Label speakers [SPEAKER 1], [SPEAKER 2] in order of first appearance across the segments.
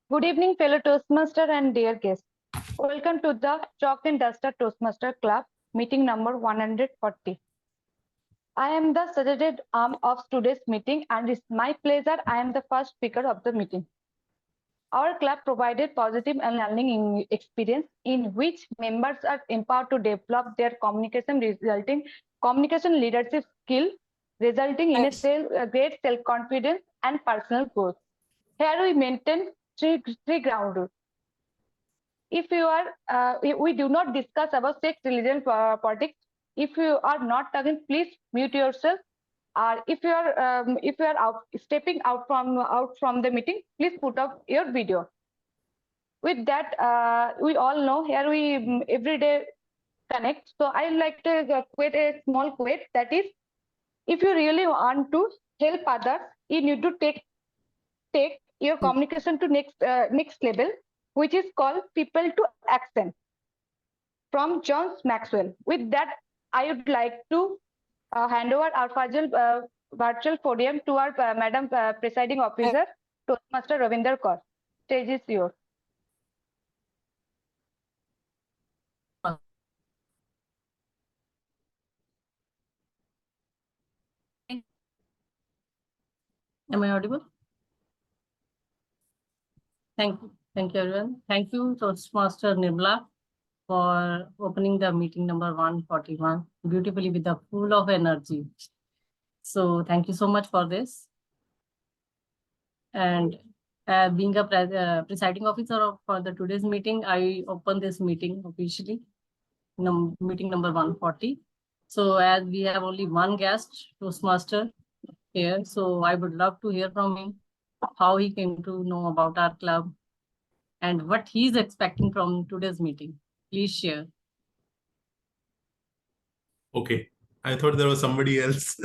[SPEAKER 1] Good evening, fellow Toastmaster and dear guests. Welcome to the Chalk and Duster Toastmaster Club, meeting number 140. I am the suggested arm of today's meeting, and it's my pleasure I am the first speaker of the meeting. Our club provided positive and learning experience in which members are empowered to develop their communication leadership skill, resulting in a great self-confidence and personal growth. Here we maintain three ground rules. If you are, we do not discuss about sex, religion, politics. If you are not talking, please mute yourself. Or if you are stepping out from the meeting, please put off your video. With that, we all know here we every day connect. So I like to quote a small quote that is, if you really want to help others, you need to take your communication to next level, which is called people to action, from John Maxwell. With that, I would like to hand over our virtual podium to our Madam Presiding Officer, Toastmaster Ravinder Kaur. Stage is yours.
[SPEAKER 2] Am I audible? Thank you everyone. Thank you, Toastmaster Nirmala, for opening the meeting number 141 beautifully with the full of energy. So thank you so much for this. And being a presiding officer for the today's meeting, I open this meeting officially, meeting number 140. So as we have only one guest, Toastmaster here, so I would love to hear from him how he came to know about our club and what he's expecting from today's meeting. Please share.
[SPEAKER 3] Okay, I thought there was somebody else.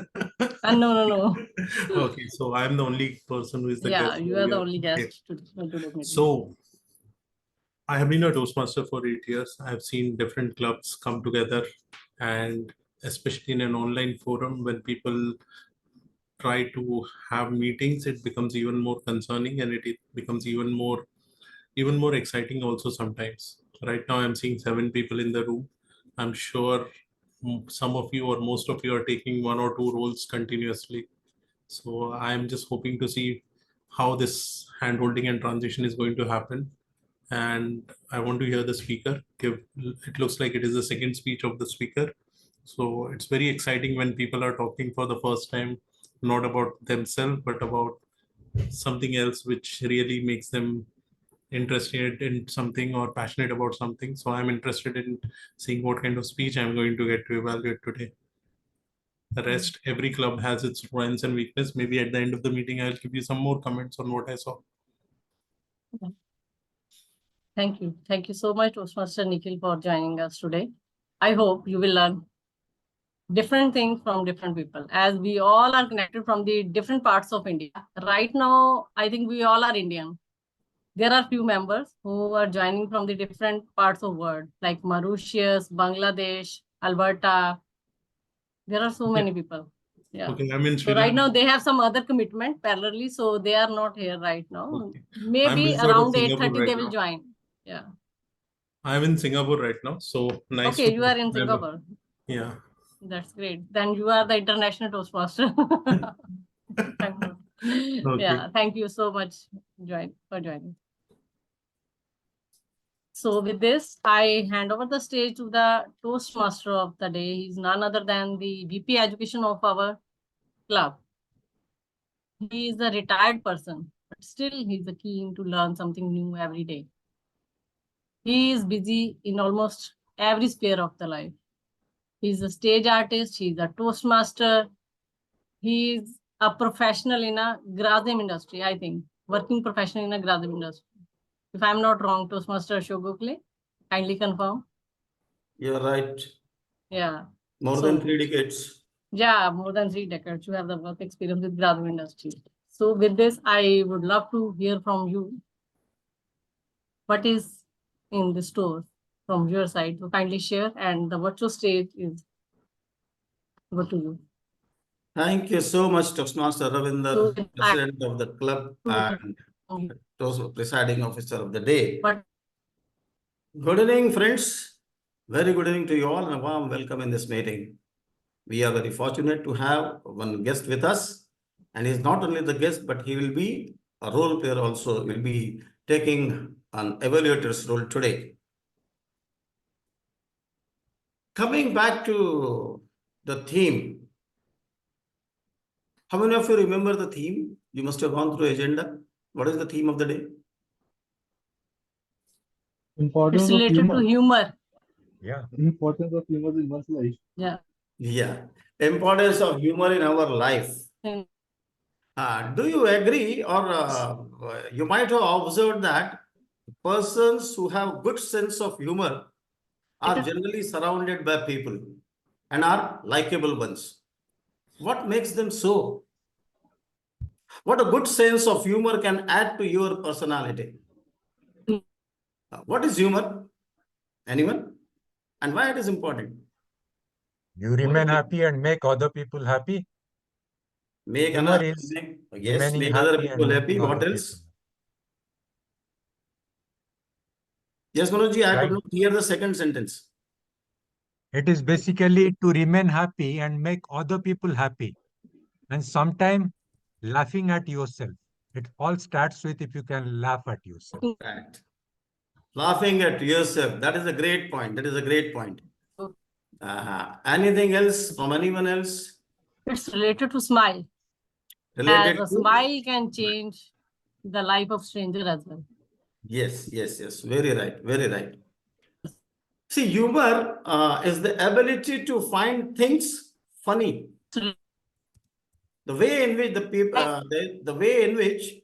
[SPEAKER 2] No.
[SPEAKER 3] Okay, so I'm the only person who is the guest.
[SPEAKER 2] Yeah, you are the only guest to today's meeting.
[SPEAKER 3] So I have been a Toastmaster for 8 years. I've seen different clubs come together, and especially in an online forum, when people try to have meetings, it becomes even more concerning, and it becomes even more exciting also sometimes. Right now I'm seeing 7 people in the room. I'm sure some of you or most of you are taking 1 or 2 roles continuously. So I'm just hoping to see how this handholding and transition is going to happen. And I want to hear the speaker give. It looks like it is the second speech of the speaker. So it's very exciting when people are talking for the first time, not about themselves, but about something else which really makes them interested in something or passionate about something. So I'm interested in seeing what kind of speech I'm going to get to evaluate today. The rest, every club has its strengths and weakness. Maybe at the end of the meeting, I'll give you some more comments on what I saw.
[SPEAKER 2] Thank you. Thank you so much, Toastmaster Nikhil, for joining us today. I hope you will learn different things from different people, as we all are connected from the different parts of India. Right now, I think we all are Indian. There are few members who are joining from the different parts of the world, like Mauritius, Bangladesh, Alberta. There are so many people. Yeah.
[SPEAKER 3] Okay, I'm in
[SPEAKER 2] So right now they have some other commitment parallelly, so they are not here right now.
[SPEAKER 3] Okay.
[SPEAKER 2] Maybe around 8:30 they will join. Yeah.
[SPEAKER 3] I'm in Singapore right now, so nice.
[SPEAKER 2] Okay, you are in Singapore.
[SPEAKER 3] Yeah.
[SPEAKER 2] That's great. Then you are the international Toastmaster.
[SPEAKER 3] Okay.
[SPEAKER 2] Yeah, thank you so much for joining. So with this, I hand over the stage to the Toastmaster of the day. He's none other than the VP Education of our club. He is a retired person, but still he's keen to learn something new every day. He is busy in almost every sphere of the life. He's a stage artist, he's a Toastmaster, he's a professional in a Grazim industry, I think, working professional in a Grazim industry. If I'm not wrong, Toastmaster Ashok Gokhale, kindly confirm.
[SPEAKER 4] You're right.
[SPEAKER 2] Yeah.
[SPEAKER 4] More than 3 decades.
[SPEAKER 2] Yeah, more than 3 decades. You have the work experience with Grazim industry. So with this, I would love to hear from you. What is in the store from your side? So kindly share, and the virtual stage is over to you.
[SPEAKER 4] Thank you so much, Toastmaster Ravinder, President of the club. And presiding officer of the day.
[SPEAKER 2] But
[SPEAKER 4] Good evening, friends. Very good evening to you all and a warm welcome in this meeting. We are very fortunate to have one guest with us, and he's not only the guest, but he will be a role player also. Will be taking an evaluator's role today. Coming back to the theme, how many of you remember the theme? You must have gone through agenda. What is the theme of the day?
[SPEAKER 5] Importance
[SPEAKER 2] it's
[SPEAKER 5] of
[SPEAKER 2] related to humor.
[SPEAKER 5] Yeah. Importance of humor in one's life.
[SPEAKER 2] Yeah.
[SPEAKER 4] Yeah, importance of humor in our life.
[SPEAKER 2] And
[SPEAKER 4] Do you agree, or you might have observed that persons who have good sense of humor are generally surrounded by people and are likable ones. What makes them so? What a good sense of humor can add to your personality. What is humor? Anyone? And why it is important?
[SPEAKER 6] You remain happy and make other people happy.
[SPEAKER 4] Make
[SPEAKER 6] Humor is
[SPEAKER 4] yes,
[SPEAKER 6] remaining
[SPEAKER 4] make other
[SPEAKER 6] happy and
[SPEAKER 4] people happy.
[SPEAKER 6] making
[SPEAKER 4] What
[SPEAKER 6] other
[SPEAKER 4] else?
[SPEAKER 6] people.
[SPEAKER 4] Yes, Manojji, I
[SPEAKER 6] Right.
[SPEAKER 4] could not hear the second sentence.
[SPEAKER 6] It is basically to remain happy and make other people happy. And sometimes laughing at yourself. It all starts with if you can laugh at yourself.
[SPEAKER 4] Right. Laughing at yourself. That is a great point. That is a great point. Anything else from anyone else?
[SPEAKER 2] it's related to smile.
[SPEAKER 4] Related
[SPEAKER 2] As a
[SPEAKER 4] to?
[SPEAKER 2] smile can change the life of stranger as well.
[SPEAKER 4] Yes, yes, yes. Very right. Very right. See, humor is the ability to find things funny. The way in which the people, the way in which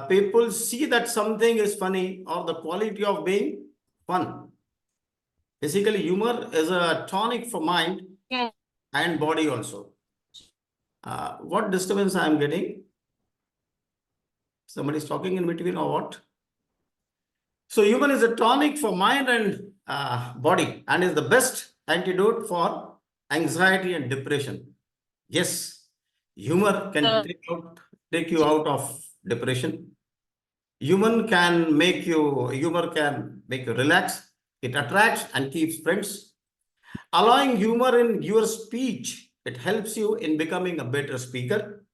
[SPEAKER 4] people see that something is funny, or the quality of being fun. Basically, humor is a tonic for mind
[SPEAKER 2] Yeah.
[SPEAKER 4] and body also. What disturbance I am getting? Somebody is talking in between or what? So humor is a tonic for mind and body, and is the best antidote for anxiety and depression. Yes, humor can take you out of depression. Humor can make you relax. It attracts and keeps friends. Allowing humor in your speech, it helps you in becoming a better speaker.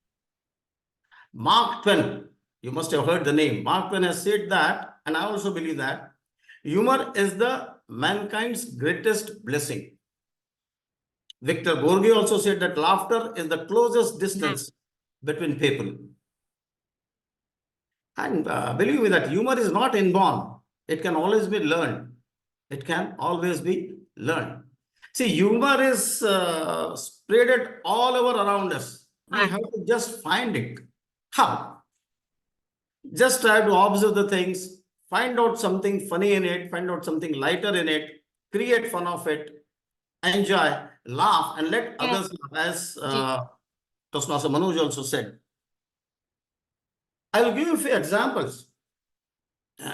[SPEAKER 4] Mark Twain, you must have heard the name. Mark Twain has said that, and I also believe that humor is the mankind's greatest blessing. Victor Borge also said that laughter is the closest distance between people. And believe me that humor is not inborn. It can always be learned. It can always be learned. See, humor is spreaded all over around us. We have to just find it. How? Just try to observe the things, find out something funny in it, find out something lighter in it, create fun of it, enjoy, laugh, and let others laugh, as Toastmaster Manoj also said. I will give you a few examples.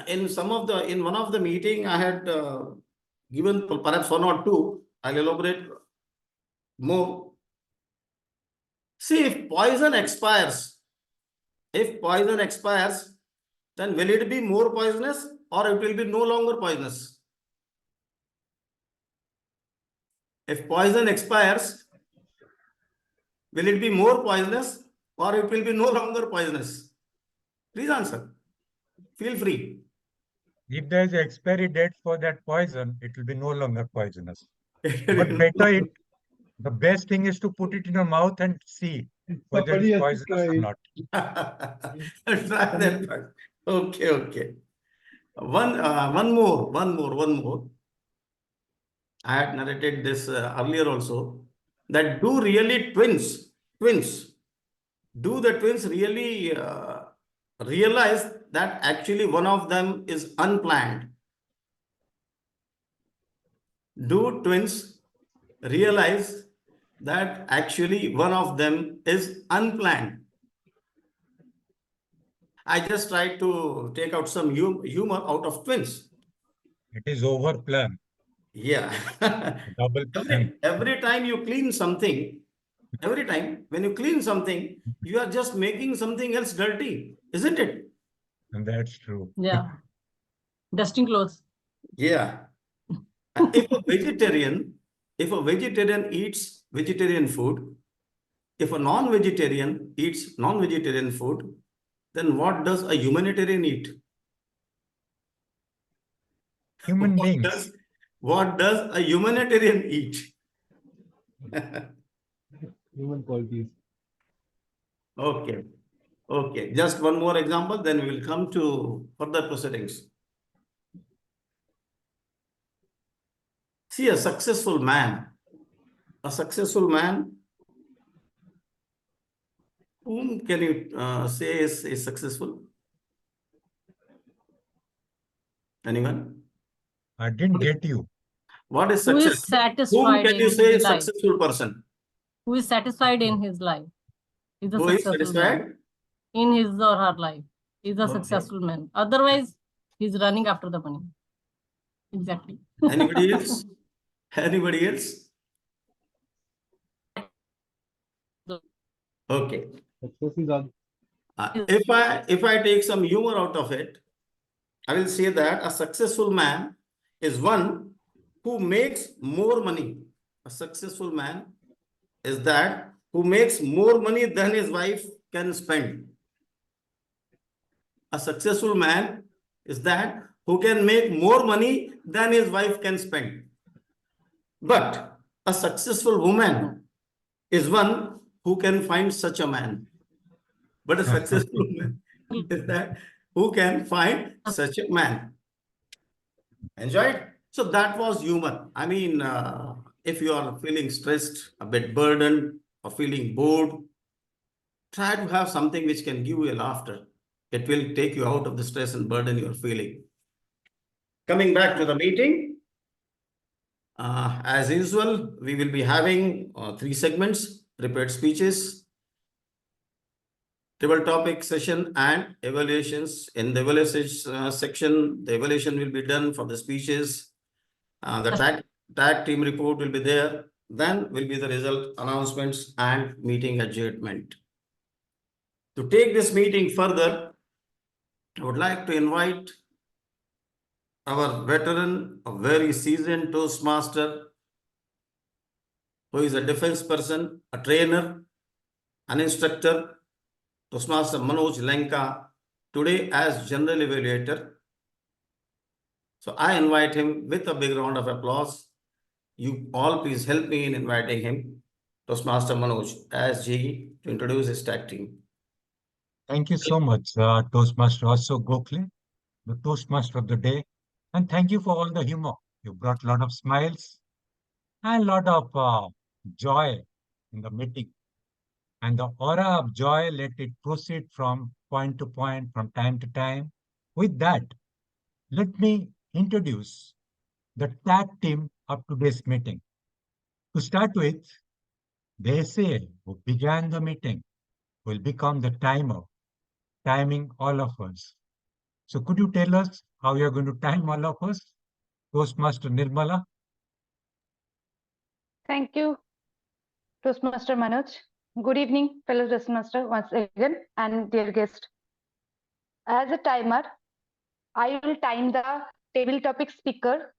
[SPEAKER 4] In one of the meeting, I had given perhaps one or two. I'll elaborate more. See, if poison expires, then will it be more poisonous, or it will be no longer poisonous? If poison expires, will it be more poisonous, or it will be no longer poisonous? Please answer. Feel free.
[SPEAKER 6] If there is an expiry date for that poison, it will be no longer poisonous. But better, the best thing is to put it in your mouth and see whether it is poisonous or not.
[SPEAKER 4] Try that part. Okay, okay. One more. I had narrated this earlier also. That do the twins really realize that actually one of them is unplanned? Do twins realize that actually one of them is unplanned? I just tried to take out some humor out of twins.
[SPEAKER 6] It is overplanned.
[SPEAKER 4] Yeah.
[SPEAKER 6] Double plan.
[SPEAKER 4] Every time you clean something, every time when you clean something, you are just making something else dirty, isn't it?
[SPEAKER 6] And that's true.
[SPEAKER 2] Yeah. Dusting clothes.
[SPEAKER 4] Yeah. If a vegetarian eats vegetarian food, if a non-vegetarian eats non-vegetarian food, then what does a humanitarian eat?
[SPEAKER 6] Human
[SPEAKER 4] What
[SPEAKER 6] beings.
[SPEAKER 4] does a humanitarian eat?
[SPEAKER 5] Human qualities.
[SPEAKER 4] Okay. Okay. Just one more example, then we will come to further proceedings. See, a successful man, whom can you say is successful? Anyone?
[SPEAKER 6] I didn't get you.
[SPEAKER 4] What is
[SPEAKER 2] Who
[SPEAKER 4] success?
[SPEAKER 2] is
[SPEAKER 4] Whom
[SPEAKER 2] satisfied
[SPEAKER 4] can you
[SPEAKER 2] in
[SPEAKER 4] say
[SPEAKER 2] his
[SPEAKER 4] is
[SPEAKER 2] life?
[SPEAKER 4] successful person?
[SPEAKER 2] Who is satisfied in his life? Is a
[SPEAKER 4] Who is
[SPEAKER 2] successful man.
[SPEAKER 4] satisfied?
[SPEAKER 2] In his or her life. Is a
[SPEAKER 4] Okay.
[SPEAKER 2] successful man. Otherwise, he's running after the money. Exactly.
[SPEAKER 4] Anybody else? Anybody else? Okay.
[SPEAKER 5] Success is on.
[SPEAKER 4] If I take some humor out of it, I will say that a successful man is one who makes more money. A successful man is that who makes more money than his wife can spend. A successful man is that who can make more money than his wife can spend. But a successful woman is one who can find such a man. But a successful man is that who can find such a man. Enjoyed? So that was humor. I mean, if you are feeling stressed, a bit burdened, or feeling bored, try to have something which can give you a laughter. It will take you out of the stress and burden you're feeling. Coming back to the meeting, as usual, we will be having 3 segments: prepared speeches, table topic session, and evaluations. In the evaluation section, the evaluation will be done for the speeches. The tag team report will be there. Then will be the result announcements and meeting adjournment. To take this meeting further, I would like to invite our veteran, a very seasoned Toastmaster, who is a defense person, a trainer, an instructor, Toastmaster Manoj Lenka, today as general evaluator. So I invite him with a big round of applause. You all please help me in inviting him, Toastmaster Manoj, as GE, to introduce his tag team.
[SPEAKER 6] Thank you so much, Toastmaster Ashok Gokhale, the Toastmaster of the day. And thank you for all the humor. You brought a lot of smiles and a lot of joy in the meeting. And the aura of joy, let it proceed from point to point, from time to time. With that, let me introduce the tag team of today's meeting. To start with, the SA who began the meeting will become the timer, timing all of us. So could you tell us how you're going to time all of us? Toastmaster Nirmala?
[SPEAKER 1] Thank you, Toastmaster Manoj. Good evening, fellow Toastmaster, once again, and dear guest. As a timer, I will time the table topic speaker,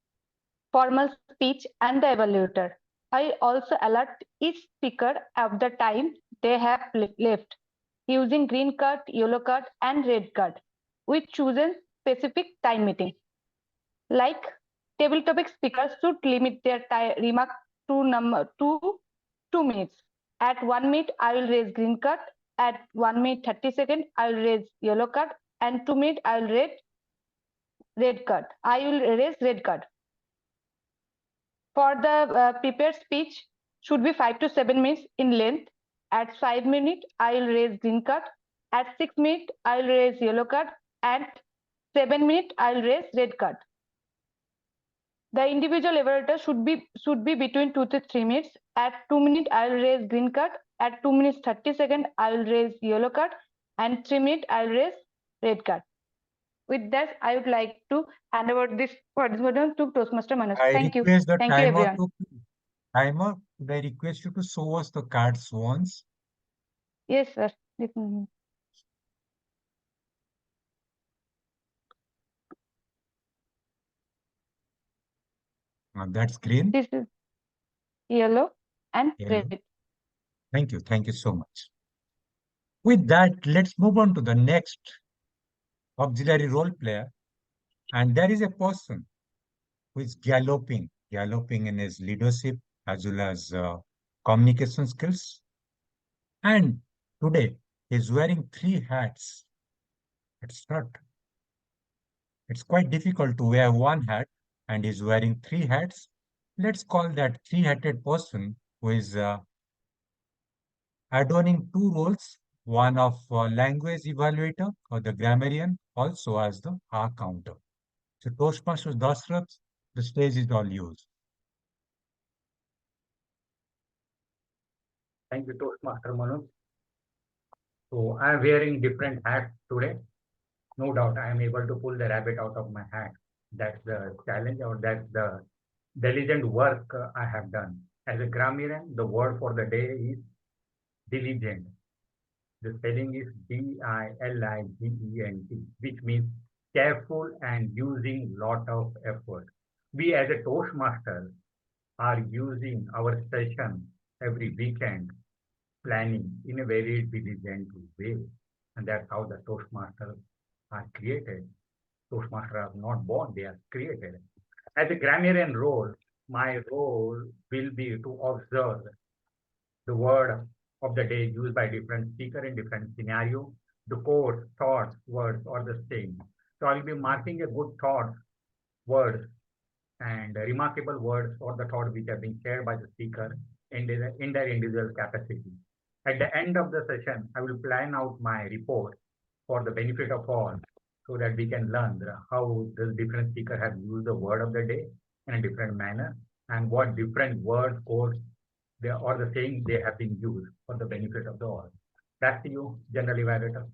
[SPEAKER 1] formal speech, and the evaluator. I also alert each speaker of the time they have left using green card, yellow card, and red card, which chooses specific time meeting. Like table topic speakers should limit their remark to 2 minutes. At 1 minute, I will raise green card. At 1 minute 30 seconds, I will raise yellow card. And 2 minutes, I will raise red card. I will raise red card. For the prepared speech, should be 5 to 7 minutes in length. At 5 minutes, I will raise green card. At 6 minutes, I will raise yellow card. At 7 minutes, I will raise red card. The individual evaluator should be between 2 to 3 minutes. At 2 minutes, I will raise green card. At 2 minutes 30 seconds, I will raise yellow card. And 3 minutes, I will raise red card. With that, I would like to hand over this participant to Toastmaster Manoj. Thank you.
[SPEAKER 6] Request the
[SPEAKER 1] Thank you,
[SPEAKER 6] timer
[SPEAKER 1] everyone.
[SPEAKER 6] timer, I request you to show us the cards once.
[SPEAKER 1] Yes, sir.
[SPEAKER 6] That's green.
[SPEAKER 1] This is yellow and
[SPEAKER 6] Yellow.
[SPEAKER 1] red.
[SPEAKER 6] Thank you. Thank you so much. With that, let's move on to the next auxiliary role player. And there is a person who is galloping in his leadership as well as communication skills. And today he's wearing 3 hats. It's quite difficult to wear one hat, and he's wearing 3 hats. Let's call that 3-hatted person who is adorning 2 roles, one of language evaluator or the grammarian, also as the R counter. So Toastmasters Dashrath, the stage is all yours.
[SPEAKER 7] Thank you, Toastmaster Manoj. So I am wearing different hats today. No doubt I am able to pull the rabbit out of my hat. That's the challenge, or that's the diligent work I have done. As a grammarian, the word for the day is diligent. The spelling is D-I-L-I-G-E-N-T, which means careful and using lot of effort. We as a Toastmaster are using our session every weekend, planning in a very diligent way. And that's how the Toastmasters are created. Toastmasters are not born, they are created. As a grammarian role, my role will be to observe the word of the day used by different speaker in different scenario. The quotes, thoughts, words are the same. So I'll be marking a good thought, words, and remarkable words or the thoughts which have been shared by the speaker in their individual capacity. At the end of the session, I will plan out my report for the benefit of all, so that we can learn how the different speaker have used the word of the day in a different manner, and what different word codes they or the saying they have been used for the benefit of the all. Back to you, General Evaluator.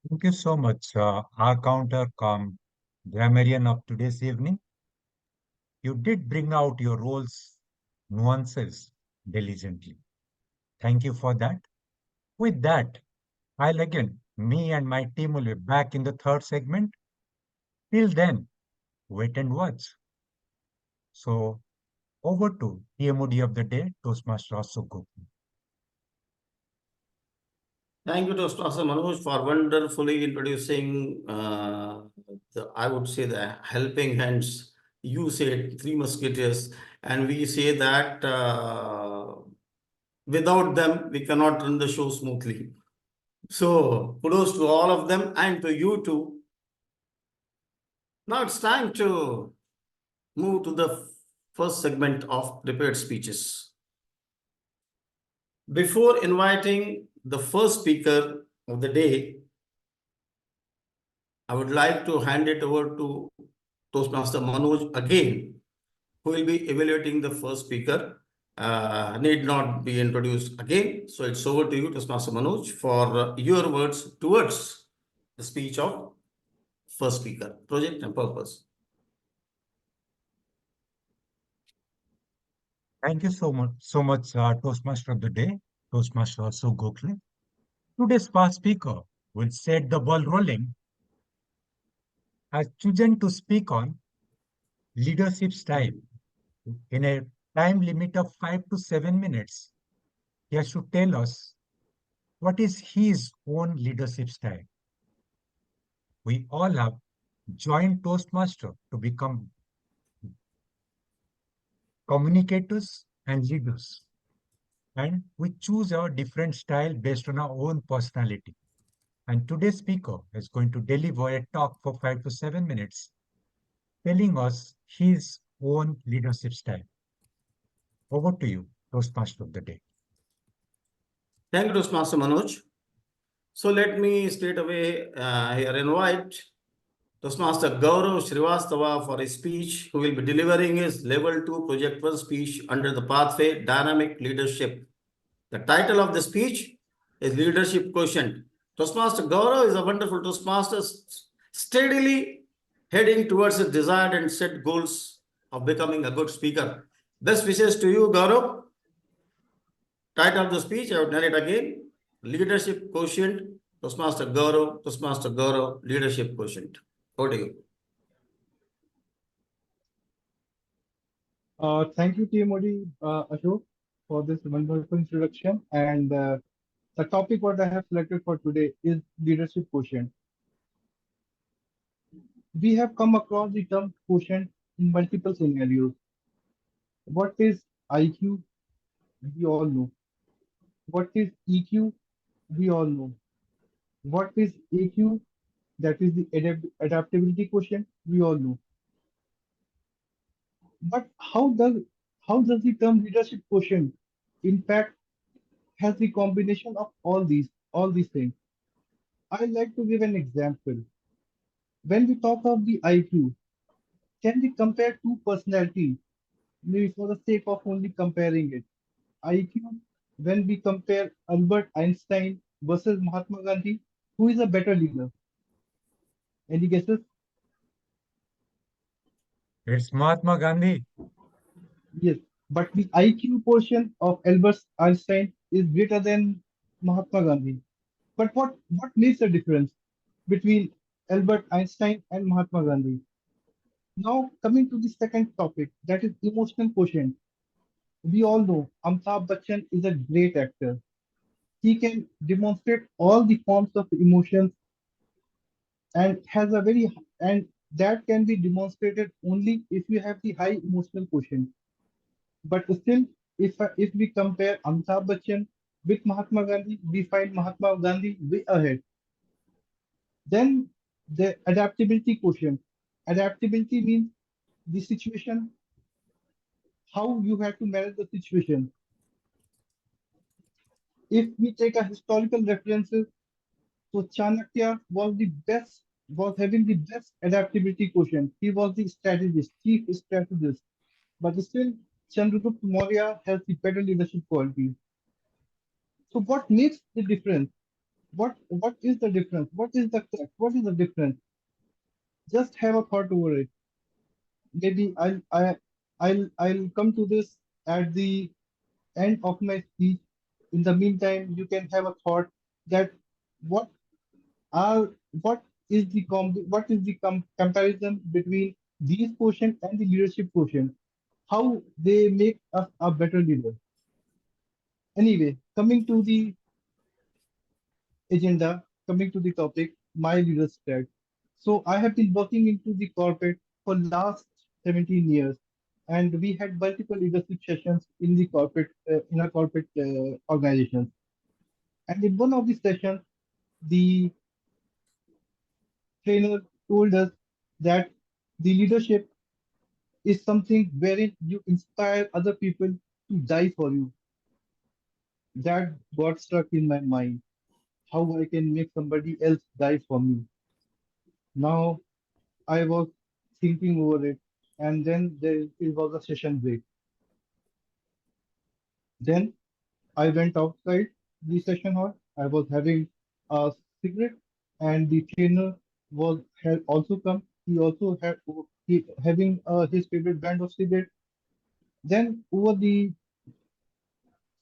[SPEAKER 6] Thank you so much, R counter come grammarian of today's evening. You did bring out your roles, nuances diligently. Thank you for that. With that, me and my team will be back in the third segment. Till then, wait and watch. So, over to TMOD of the day, Toastmaster Ashok Gokhale.
[SPEAKER 4] Thank you, Toastmaster Manoj, for wonderfully introducing I would say the helping hands. You said 3 musketeers, and we say that without them, we cannot run the show smoothly. So kudos to all of them and to you too. Now it's time to move to the first segment of prepared speeches. Before inviting the first speaker of the day, I would like to hand it over to Toastmaster Manoj again, who will be evaluating the first speaker. Need not be introduced again. So it's over to you, Toastmaster Manoj, for your words towards the speech of first speaker, project and purpose.
[SPEAKER 6] Thank you so much, Toastmaster of the day, Toastmaster Ashok Gokhale. Today's first speaker will set the ball rolling. Has chosen to speak on leadership style in a time limit of 5 to 7 minutes. He has to tell us what is his own leadership style. We all have joined Toastmaster to become communicators and leaders. And we choose our different style based on our own personality. And today's speaker is going to deliver a talk for 5 to 7 minutes, telling us his own leadership style. Over to you, Toastmaster of the day.
[SPEAKER 4] Thank you, Toastmaster Manoj. So let me straight away here invite Toastmaster Gaurav Srivastava for his speech, who will be delivering his level 2 project 1 speech under the pathway Dynamic Leadership. The title of the speech is Leadership Quotient. Toastmaster Gaurav is a wonderful Toastmaster, steadily heading towards his desired and set goals of becoming a good speaker. Best wishes to you, Gaurav. Title of the speech, I would narrate again. Leadership Quotient, Toastmaster Gaurav, Leadership Quotient. Over to you.
[SPEAKER 5] Thank you, TMOD Ashok, for this wonderful introduction. And the topic what I have selected for today is leadership quotient. We have come across the term quotient in multiple scenarios. What is IQ? We all know. What is EQ? We all know. What is AQ? That is the adaptability quotient. We all know. But how does the term leadership quotient impact has the combination of all these things? I like to give an example. When we talk of the IQ, can we compare two personalities? Maybe for the sake of only comparing it. IQ, when we compare Albert Einstein versus Mahatma Gandhi, who is a better leader? Any guesses?
[SPEAKER 6] It's Mahatma Gandhi.
[SPEAKER 5] Yes, but the IQ portion of Albert Einstein is greater than Mahatma Gandhi. But what makes the difference between Albert Einstein and Mahatma Gandhi? Now coming to the second topic, that is emotional quotient. We all know Amitabh Bachchan is a great actor. He can demonstrate all the forms of emotions and has a very and that can be demonstrated only if you have the high emotional quotient. But still, if we compare Amitabh Bachchan with Mahatma Gandhi, we find Mahatma Gandhi way ahead. Then the adaptability quotient. Adaptability means the situation, how you have to manage the situation. If we take a historical references, so Chanakya was having the best adaptability quotient. He was the strategist, chief strategist. But still, Chandragupta Maurya has the better leadership quality. So what makes the difference? What is the difference? What is the fact? What is the difference? Just have a thought over it. Maybe I'll come to this at the end of my speech. In the meantime, you can have a thought that what are what is the comparison between these quotient and the leadership quotient? How they make us a better leader? Anyway, coming to the topic, my leader's tag. So I have been working into the corporate for last 17 years, and we had multiple leadership sessions in the corporate organizations. And in one of the sessions, the trainer told us that the leadership is something wherein you inspire other people to die for you. That got stuck in my mind. How I can make somebody else die for me. Now I was thinking over it, and then it was a session break. Then I went outside the session hall. I was having a cigarette, and the trainer had also come. He also having his favorite brand of cigarette. Then over the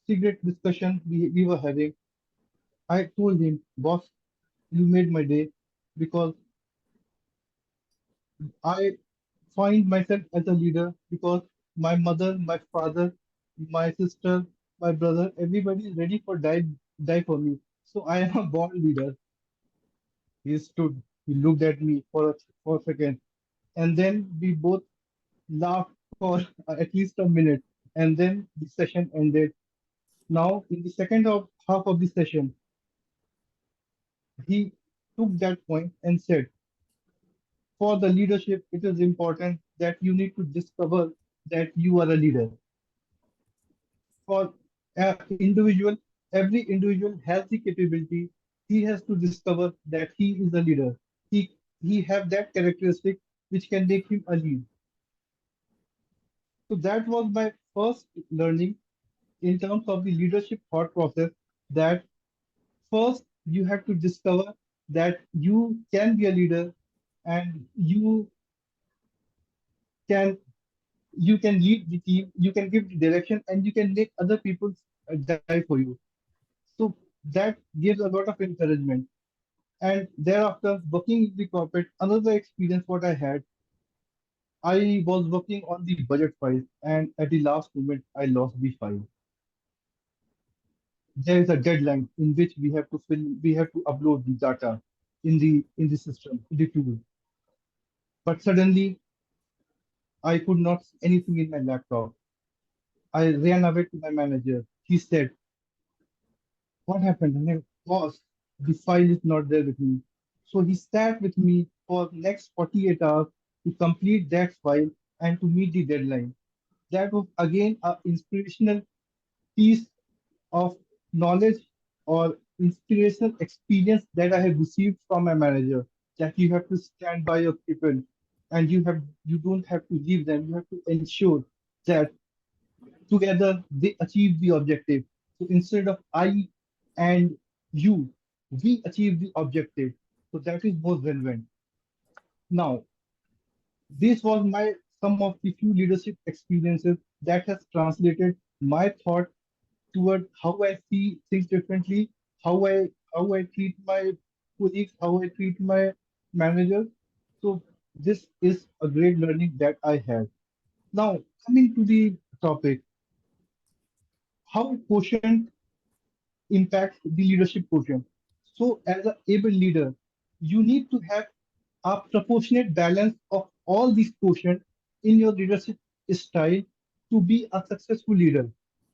[SPEAKER 5] cigarette discussion we were having, I told him, boss, you made my day because I find myself as a leader because my mother, my father, my sister, my brother, everybody is ready for die for me. So I am a born leader. He stood, he looked at me for a second, and then we both laughed for at least a minute, and then the session ended. Now, in the half of the session, he took that point and said, for the leadership, it is important that you need to discover that you are a leader. For individual, every individual has the capability. He has to discover that he is a leader. He have that characteristic which can make him a lead. So that was my first learning in terms of the leadership thought process. That first you have to discover that you can be a leader, and can you can lead the team, you can give the direction, and you can make other people die for you. So that gives a lot of encouragement. And thereafter, working in the corporate, another experience what I had, I was working on the budget file, and at the last moment, I lost the file. There is a deadline in which we have to upload the data in the system, in the tool. But suddenly, I could not see anything in my laptop. I ran away to my manager. He said, "What happened?" And I, "Boss, the file is not there with me." So he sat with me for next 48 hours to complete that file and to meet the deadline. That was again an inspirational piece of knowledge or inspirational experience that I have received from my manager. That you have to stand by your people and you don't have to leave them. You have to ensure that together they achieve the objective. So instead of I and you, we achieve the objective. So that is more relevant. Now, this was my some of the few leadership experiences that has translated my thought toward how I see things differently, how I treat my colleagues, how I treat my managers. So this is a great learning that I had. Now coming to the topic, how quotient impacts the leadership quotient. So as an able leader, you need to have a proportionate balance of all these quotient in your leadership style to be a successful leader.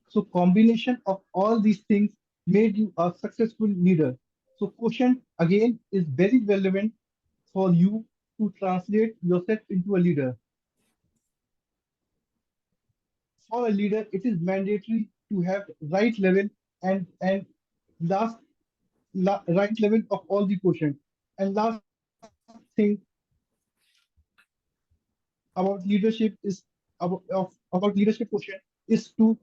[SPEAKER 5] So combination of all these things made you a successful leader. So quotient again is very relevant for you to translate yourself into a leader. For a leader, it is mandatory to have right level and last right level of all the quotient. And last thing about leadership is about leadership quotient is to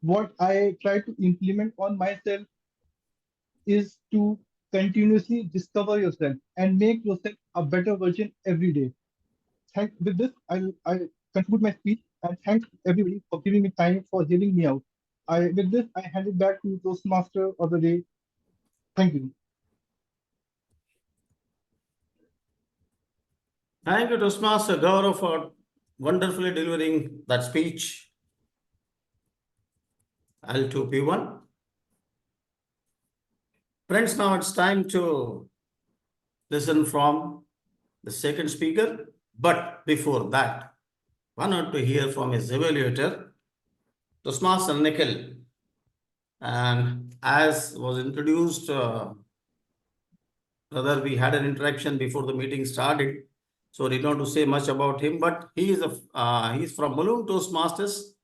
[SPEAKER 5] what I try to implement on myself is to continuously discover yourself and make yourself a better version every day. With this, I conclude my speech and thank everybody for giving me time for hearing me out. With this, I hand it back to Toastmaster of the day. Thank you.
[SPEAKER 4] Thank you, Toastmaster Gaurav, for wonderfully delivering that speech. L2P1. Friends, now it's time to listen from the second speaker. But before that, one want to hear from his evaluator, Toastmaster Nikhil. And as was introduced, rather we had an interaction before the meeting started. So I did not to say much about him, but he is he's from Balloon Toastmasters,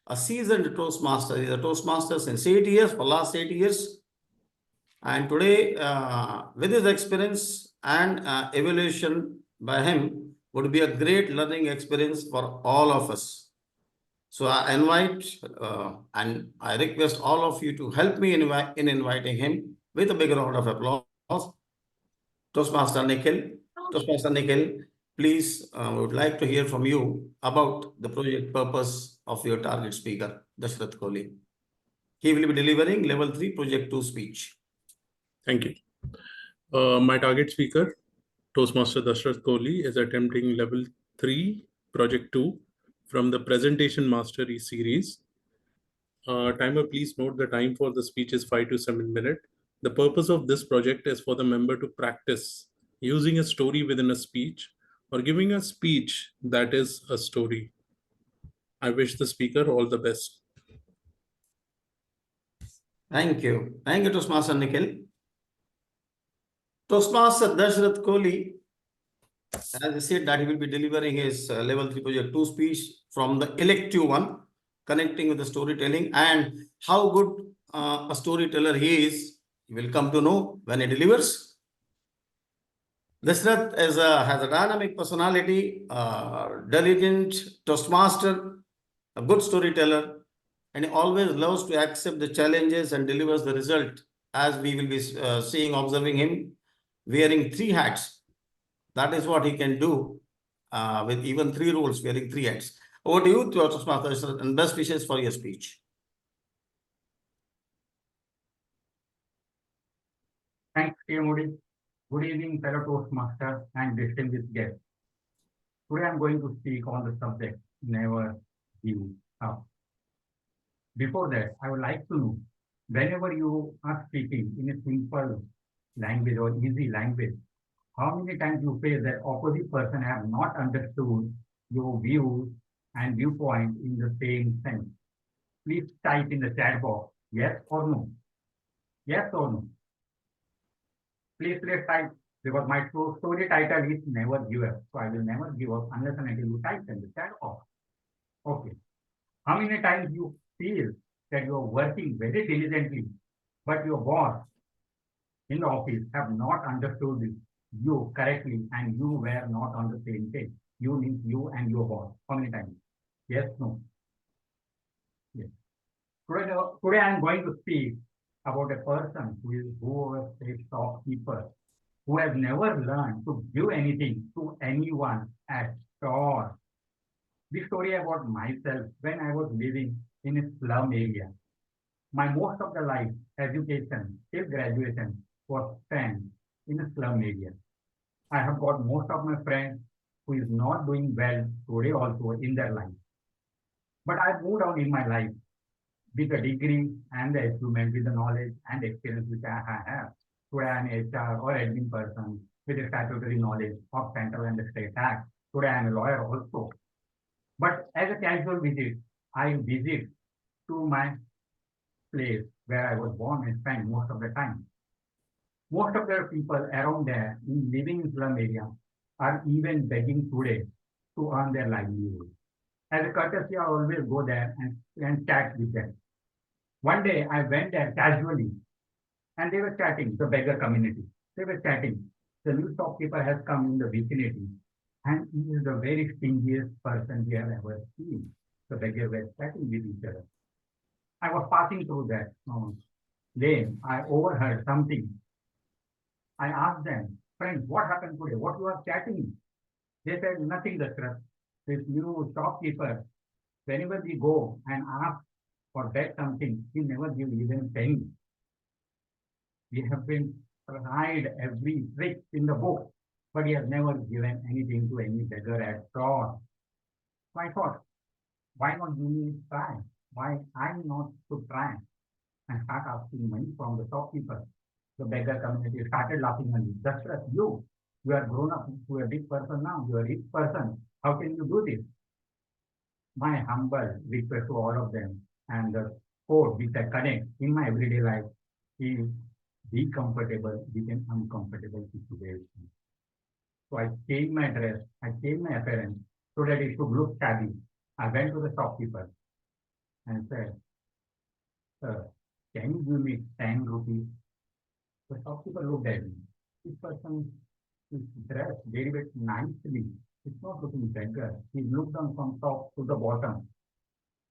[SPEAKER 4] a seasoned Toastmaster. He's a Toastmaster since 8 years, for last 8 years. And today, with his experience and evaluation by him, would be a great learning experience for all of us. So I invite and I request all of you to help me in inviting him with a big round of applause. Toastmaster Nikhil. Toastmaster Nikhil, please, we would like to hear from you about the project purpose of your target speaker, Dashrath Kohli. He will be delivering level 3 project 2 speech.
[SPEAKER 3] Thank you. My target speaker, Toastmaster Dashrath Kohli, is attempting level 3 project 2 from the Presentation Mastery series. Timer, please note the time for the speech is 5 to 7 minutes. The purpose of this project is for the member to practice using a story within a speech or giving a speech that is a story. I wish the speaker all the best.
[SPEAKER 4] Thank you. Thank you, Toastmaster Nikhil. Toastmaster Dashrath Kohli, as I said, that he will be delivering his level 3 project 2 speech from the elective one, connecting with the storytelling, and how good a storyteller he is, you will come to know when he delivers. Dashrath has a dynamic personality, diligent Toastmaster, a good storyteller, and he always loves to accept the challenges and delivers the result, as we will be seeing, observing him wearing 3 hats. That is what he can do with even 3 roles, wearing 3 hats. Over to you, Toastmaster, and best wishes for your speech.
[SPEAKER 7] Thanks, TMOD. Good evening, fellow Toastmasters and distinguished guests. Today I'm going to speak on the subject, never give up. Before that, I would like to know, whenever you are speaking in a simple language or easy language, how many times you face that opposite person have not understood your views and viewpoint in the same sense? Please type in the chat box, yes or no. Yes or no. Please type, because my story title is Never Give Up. So I will never give up unless and until you type in the chat box. Okay. How many times you feel that you are working very diligently, but your boss in the office have not understood you correctly and you were not on the same page? You means you and your boss. How many times? Yes, no. Yes. Today I am going to speak about a person who was a shopkeeper, who has never learned to give anything to anyone at all. This story about myself when I was living in a slum area. My most of the life, education till graduation was spent in a slum area. I have got most of my friends who is not doing well today also in their life. But I moved on in my life with the degree and the achievement, with the knowledge and experience which I have. Today I am HR or admin person with a statutory knowledge of central and the state tax. Today I am a lawyer also. But as a casual visit, I visit to my place where I was born and spent most of the time. Most of the people around there in living in slum area are even begging today to earn their livelihood. As a courtesy, I always go there and chat with them. One day I went there casually and they were chatting, the beggar community. They were chatting. The new shopkeeper has come in the vicinity and he is the very stingiest person we have ever seen. The beggar were chatting with each other. I was passing through that lane. I overheard something. I asked them, friends, what happened today? What you are chatting? They said, nothing, Dashrath. This new shopkeeper, whenever we go and ask for that something, he never gives even a penny. We have been tried every trick in the book, but he has never given anything to any beggar at all. So I thought, why not give me a try? Why I'm not to try and start asking money from the shopkeeper? The beggar community started laughing at me. Dashrath, you are grown up to a big person now. You are a rich person. How can you do this? My humble request to all of them and the code which I connect in my everyday life is be comfortable with an uncomfortable situation. So I changed my dress, I changed my appearance so that it should look shabby. I went to the shopkeeper and said, sir, can you give me 10 rupees? The shopkeeper looked at me. This person is dressed very, very nicely. It's not looking beggar. He looked down from top to the bottom.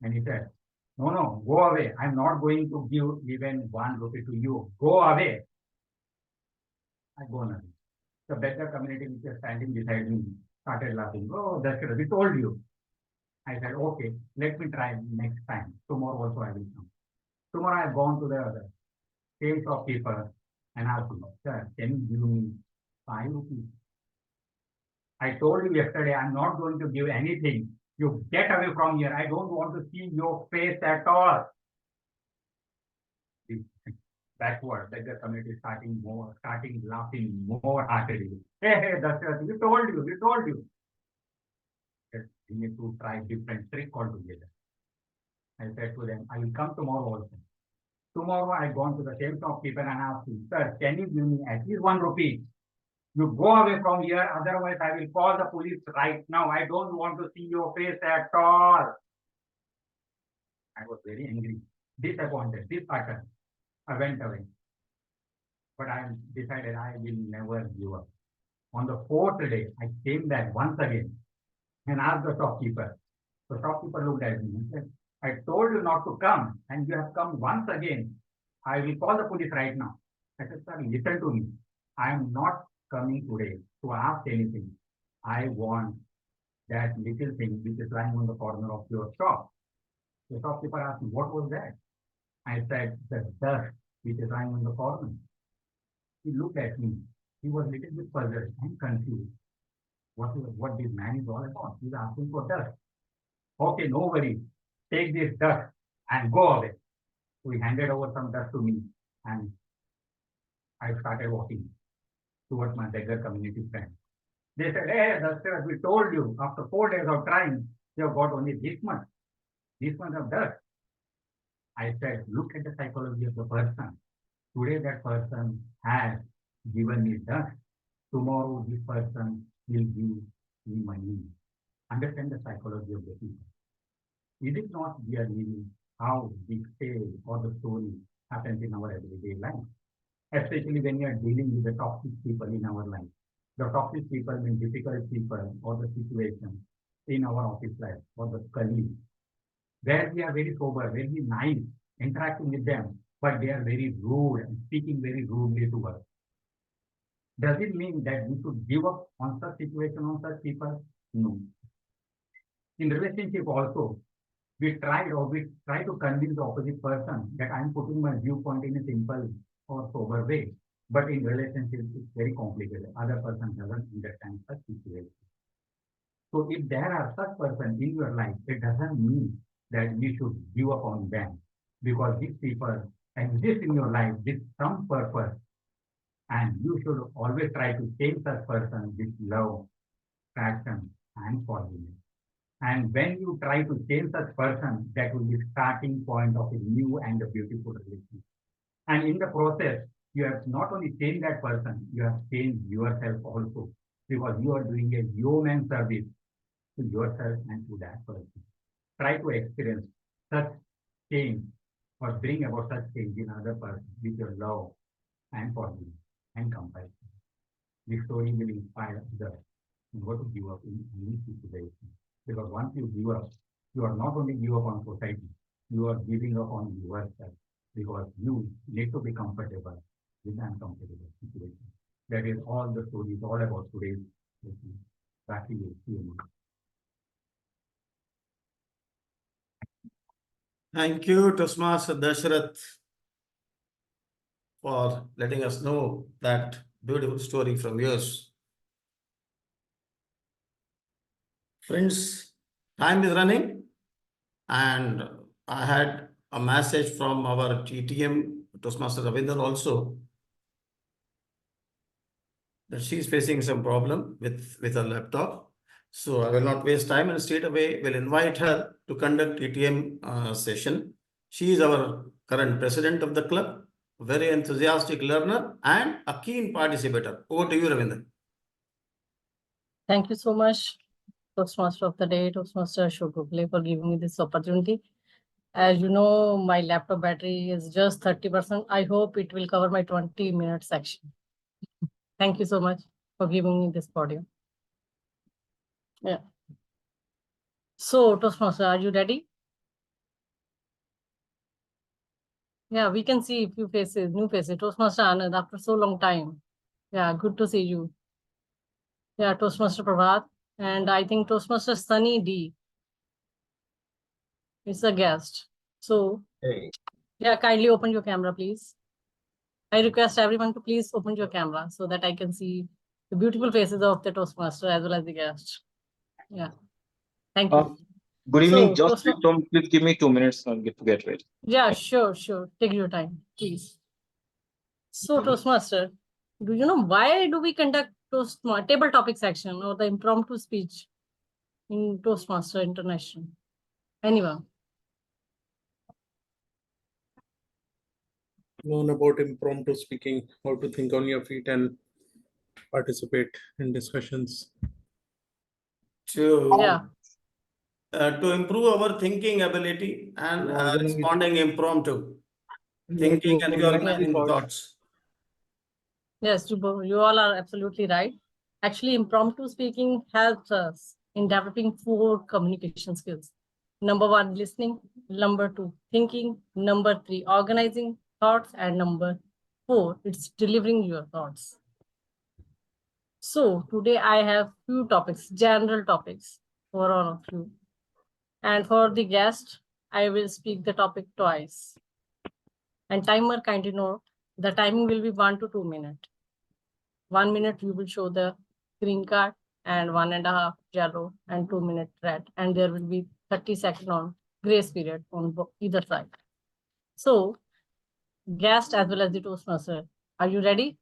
[SPEAKER 7] And he said, no, go away. I'm not going to give even 1 rupee to you. Go away. I go away. The beggar community which is standing beside me started laughing. Oh, that's good. We told you. I said, okay, let me try next time. Tomorrow also I will come. Tomorrow I've gone to the same shopkeeper and asked him, sir, can you give me 5 rupees? I told you yesterday, I'm not going to give anything. You get away from here. I don't want to see your face at all. Backward, that the community starting laughing more heartily. Hey, Dashrath, we told you. We need to try different trick altogether. I said to them, I will come tomorrow also. Tomorrow I gone to the same shopkeeper and asked him, sir, can you give me at least 1 rupee? You go away from here, otherwise I will call the police right now. I don't want to see your face at all. I was very angry, disappointed, disheartened. I went away. But I decided I will never give up. On the 4th day, I came back once again and asked the shopkeeper. The shopkeeper looked at me and said, I told you not to come and you have come once again. I will call the police right now. I said, sir, listen to me. I am not coming today to ask anything. I want that little thing which is lying on the corner of your shop. The shopkeeper asked me, what was that? I said, the dust which is lying on the corner. He looked at me. He was a little bit puzzled and confused. what this man is all about. He's asking for dust. Okay, no worries. Take this dust and go away. So he handed over some dust to me, and I started walking towards my beggar community friends. They said, hey, Duster, we told you, after 4 days of trying, you have got only this much of dust. I said, look at the psychology of the person. Today that person has given me dust. Tomorrow this person will give me money. Understand the psychology of the people. It is not we are living how the tale or the story happens in our everyday life, especially when we are dealing with the toxic people in our life. The toxic people mean difficult people or the situation in our office life or the colleagues, where we are very sober, very nice, interacting with them, but they are very rude and speaking very rudely to us. Does it mean that we should give up on such situation, on such people? No. In relationship also, we try to convince the opposite person that I'm putting my viewpoint in a simple or sober way. But in relationship, it's very complicated. Other person doesn't understand such situation. So if there are such person in your life, it doesn't mean that you should give up on them, because these people exist in your life with some purpose, and you should always try to change such person with love, passion, and forgiveness. And when you try to change such person, that will be starting point of a new and a beautiful relationship. And in the process, you have not only changed that person, you have changed yourself also, because you are doing a human service to yourself and to that person. Try to experience such change or bring about such change in other person with your love and forgiveness and compassion. This story will inspire others not to give up in any situation. Because once you give up, you are not only give up on society, you are giving up on yourself, because you need to be comfortable with uncomfortable situation. That is all the story is all about today's lesson. Back to you, TMOD.
[SPEAKER 4] Thank you, Toastmaster Dashrath, for letting us know that beautiful story from yours. Friends, time is running, and I had a message from our TTM, Toastmaster Ravinder, also, that she's facing some problem with her laptop. So I will not waste time, and straight away will invite her to conduct TTM session. She is our current president of the club, very enthusiastic learner and a keen participator. Over to you, Ravinder.
[SPEAKER 2] Thank you so much, Toastmaster of the Day, Toastmaster Ashok Gokhale, for giving me this opportunity. As you know, my laptop battery is just 30%. I hope it will cover my 20-minute section. Thank you so much for giving me this podium. Yeah. So, Toastmaster, are you ready? Yeah, we can see a few faces, new faces. Toastmaster Anand, after so long time. Yeah, good to see you. Yeah, Toastmaster Prabhat. And I think Toastmaster Sunny D is a guest. So,
[SPEAKER 8] Hey.
[SPEAKER 2] yeah, kindly open your camera, please. I request everyone to please open your camera so that I can see the beautiful faces of the Toastmaster as well as the guest. Yeah, thank you.
[SPEAKER 8] Good evening.
[SPEAKER 2] So,
[SPEAKER 8] Just please give me 2 minutes to get ready.
[SPEAKER 2] Yeah, sure. Take your time, please. So, Toastmaster, do you know why do we conduct table topic section or the impromptu speech in Toastmaster International? Anyone?
[SPEAKER 3] Learn about impromptu speaking, how to think on your feet and participate in discussions.
[SPEAKER 2] Yeah.
[SPEAKER 4] To improve our thinking ability and responding impromptu, thinking and organizing thoughts.
[SPEAKER 2] Yes, you all are absolutely right. Actually, impromptu speaking helps us in developing 4 communication skills. Number 1, listening. Number 2, thinking. Number 3, organizing thoughts. And number 4, it's delivering your thoughts. So today I have few topics, general topics for all of you. And for the guest, I will speak the topic twice. And timer, kindly note, the timing will be 1 to 2 minutes. 1 minute, you will show the green card, and 1.5 yellow and 2 minute red. And there will be 30-second on grace period on either side. So guest as well as the Toastmaster, are you ready?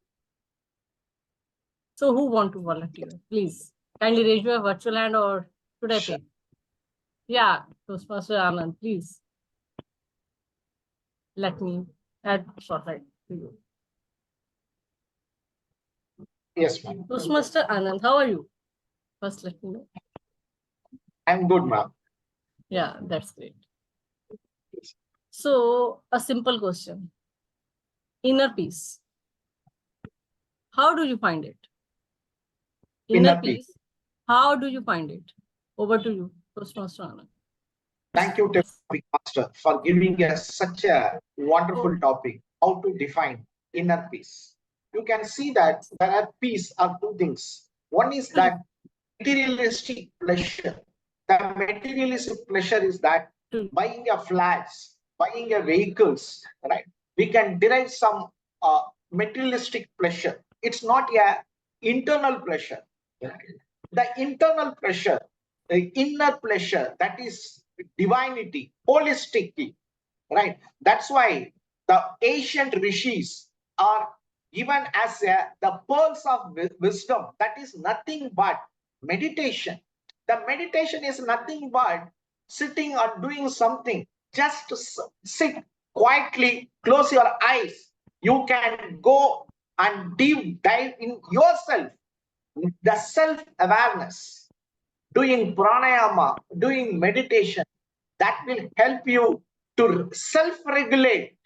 [SPEAKER 2] So who want to volunteer? Please kindly raise your virtual hand, or should I pick? Yeah, Toastmaster Anand, please. Let me add spotlight to you.
[SPEAKER 9] Yes, ma'am.
[SPEAKER 2] Toastmaster Anand, how are you? First, let me know.
[SPEAKER 9] I'm good, ma'am.
[SPEAKER 2] Yeah, that's great. So, a simple question. Inner peace. How do you find it? Inner peace. How do you find it? Over to you, Toastmaster Anand.
[SPEAKER 9] Thank you, topic master, for giving us such a wonderful topic, how to define inner peace. You can see that there are peace are two things. One is that materialistic pleasure. The materialistic pleasure is that buying a flats, buying a vehicles, right? We can derive some materialistic pleasure. It's not a internal pleasure. The internal pleasure, the inner pleasure, that is divinity, holistically, right? That's why the ancient rishis are given as the pearls of wisdom. That is nothing but meditation. The meditation is nothing but sitting or doing something. Just sit quietly, close your eyes. You can go and deep dive in yourself, the self-awareness, doing pranayama, doing meditation, that will help you to self-regulate.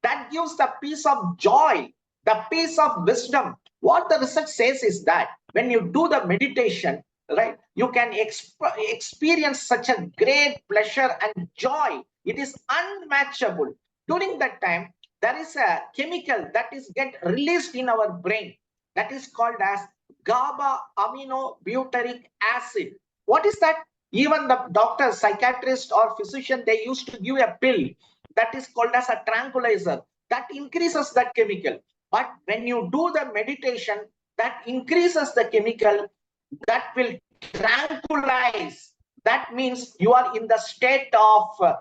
[SPEAKER 9] That gives the peace of joy, the peace of wisdom. What the research says is that when you do the meditation, right, you can experience such a great pleasure and joy. It is unmatchable. During that time, there is a chemical that is get released in our brain that is called as GABA aminobutyric acid. What is that? Even the doctor, psychiatrist, or physician, they used to give a pill that is called as a tranquilizer that increases that chemical. But when you do the meditation, that increases the chemical that will tranquilize. That means you are in the state of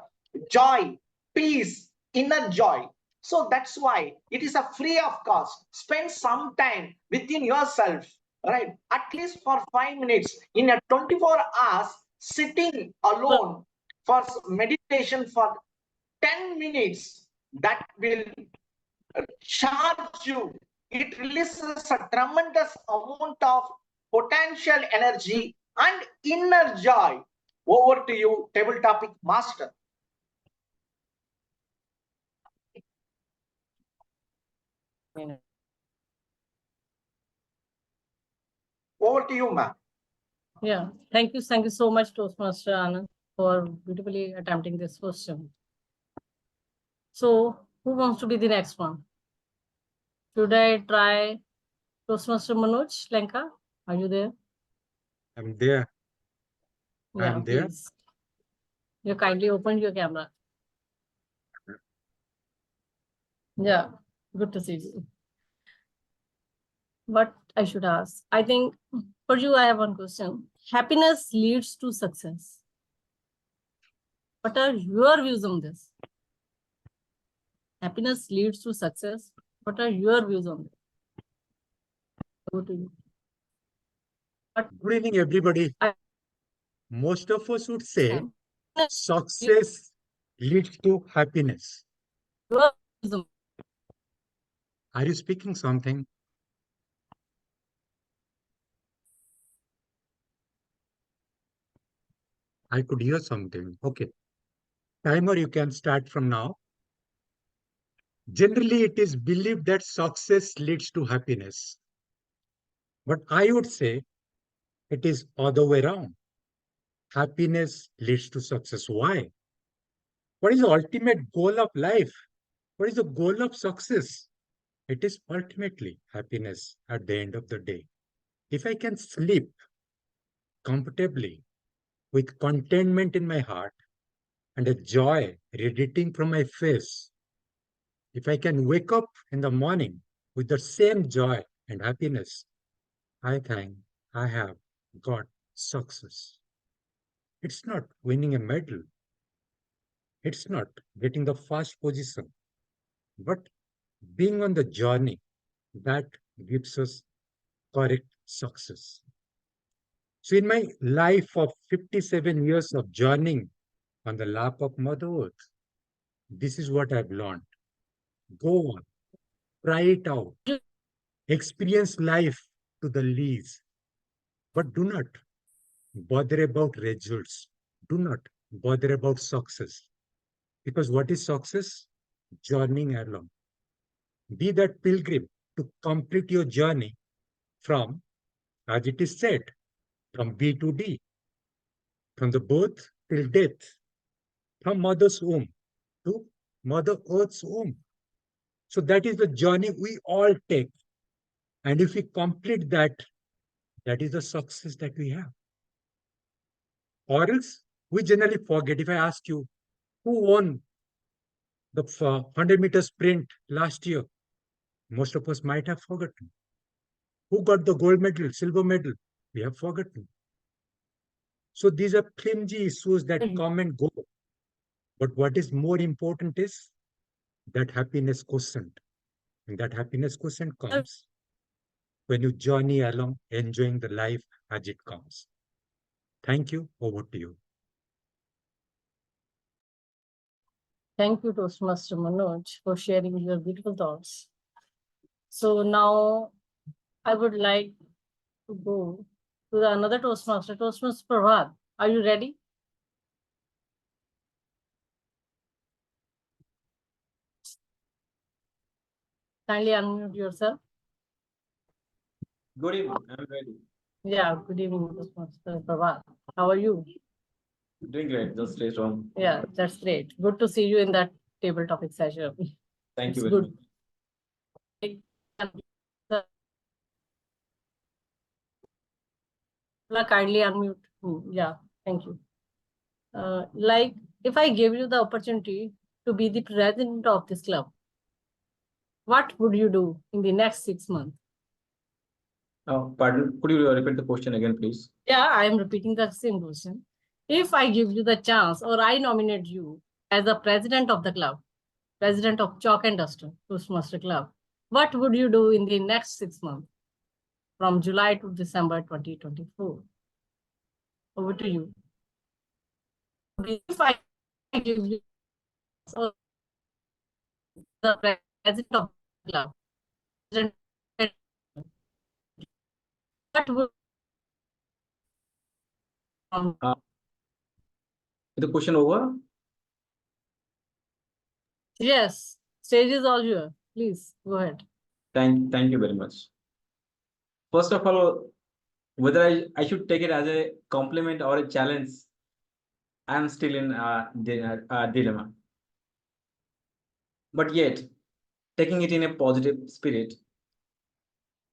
[SPEAKER 9] joy, peace, inner joy. So that's why it is a free of cost. Spend some time within yourself, right? At least for 5 minutes in a 24 hours, sitting alone for meditation for 10 minutes. That will charge you. It releases a tremendous amount of potential energy and inner joy. Over to you, table topic master. Over to you, ma'am.
[SPEAKER 2] Yeah, thank you so much, Toastmaster Anand, for beautifully attempting this question. So, who wants to be the next one? Should I try Toastmaster Manoj Lenka? Are you there?
[SPEAKER 6] I'm there.
[SPEAKER 2] Yeah,
[SPEAKER 6] I'm there.
[SPEAKER 2] please. You kindly opened your camera. Yeah, good to see you. What I should ask? I think for you, I have one question. Happiness leads to success. What are your views on this? Happiness leads to success. What are your views on this? Go to you.
[SPEAKER 6] Good evening, everybody. Most of us would say success leads to happiness. Are you speaking something? I could hear something. Okay. Timer, you can start from now. Generally, it is believed that success leads to happiness. But I would say it is other way around. Happiness leads to success. Why? What is the ultimate goal of life? What is the goal of success? It is ultimately happiness at the end of the day. If I can sleep comfortably with contentment in my heart and a joy radiating from my face, if I can wake up in the morning with the same joy and happiness, I think I have got success. It's not winning a medal. It's not getting the first position, but being on the journey that gives us correct success. So in my life of 57 years of journeying on the lap of Mother Earth, this is what I've learned. Go on, try it out, experience life to the least, but do not bother about results. Do not bother about success. Because what is success? Journeying along. Be that pilgrim to complete your journey from, as it is said, from B to D, from the birth till death, from mother's womb to Mother Earth's womb. So that is the journey we all take. And if we complete that, that is the success that we have. Or else we generally forget. If I ask you, who won the 100-meter sprint last year? Most of us might have forgotten. Who got the gold medal, silver medal? We have forgotten. So these are flimsy issues that come and go. But what is more important is that happiness quotient. And that happiness quotient comes when you journey along, enjoying the life as it comes. Thank you. Over to you.
[SPEAKER 2] Thank you, Toastmaster Manoj, for sharing your beautiful thoughts. So now I would like to go to another Toastmaster, Toastmaster Prabhat. Are you ready? Kindly unmute yourself.
[SPEAKER 8] Good evening. I'm ready.
[SPEAKER 2] Yeah, good evening, Toastmaster Prabhat. How are you?
[SPEAKER 8] Doing great. Just stay strong.
[SPEAKER 2] Yeah, that's great. Good to see you in that table topic session.
[SPEAKER 8] Thank you
[SPEAKER 2] It's
[SPEAKER 8] very
[SPEAKER 2] good. Kindly unmute me. Yeah, thank you. Like, if I give you the opportunity to be the president of this club, what would you do in the next 6 months?
[SPEAKER 8] Pardon, could you repeat the question again, please?
[SPEAKER 2] Yeah, I am repeating the same question. If I give you the chance or I nominate you as the president of the club, president of Chalk and Duster Toastmaster Club, what would you do in the next 6 months from July to December 2024? Over to you. If I give you the president of the club, what would
[SPEAKER 8] The question over?
[SPEAKER 2] Yes, stage is all here. Please go ahead.
[SPEAKER 8] Thank you very much. First of all, whether I should take it as a compliment or a challenge, I'm still in a dilemma. But yet, taking it in a positive spirit,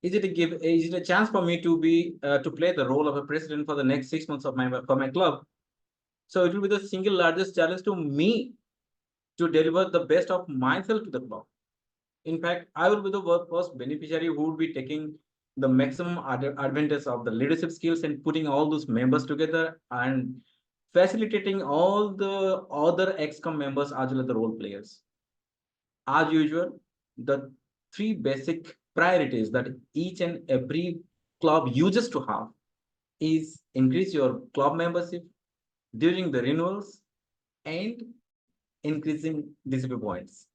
[SPEAKER 8] is it a chance for me to be to play the role of a president for the next 6 months of my club? So it will be the single largest challenge to me to deliver the best of myself to the club. In fact, I will be the first beneficiary who would be taking the maximum advantage of the leadership skills and putting all those members together and facilitating all the other ex-com members as well as the role players. As usual, the three basic priorities that each and every club uses to have is increase your club membership during the renewals and increasing DCP points,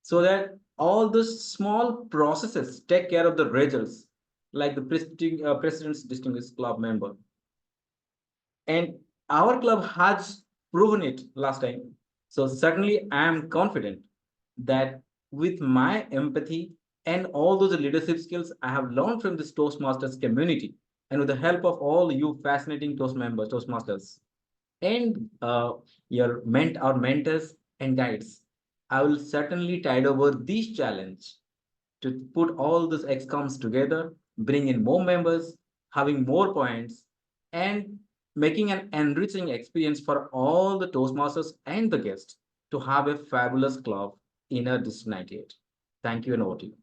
[SPEAKER 8] so that all those small processes take care of the results, like the president's distinguished club member. And our club has proven it last time. So certainly I am confident that with my empathy and all those leadership skills I have learned from this Toastmasters community, and with the help of all you fascinating Toastmasters, and our mentors and guides, I will certainly tide over this challenge to put all these XComs together, bring in more members, having more points, and making an enriching experience for all the Toastmasters and the guests to have a fabulous club in a District 98. Thank you and over to you.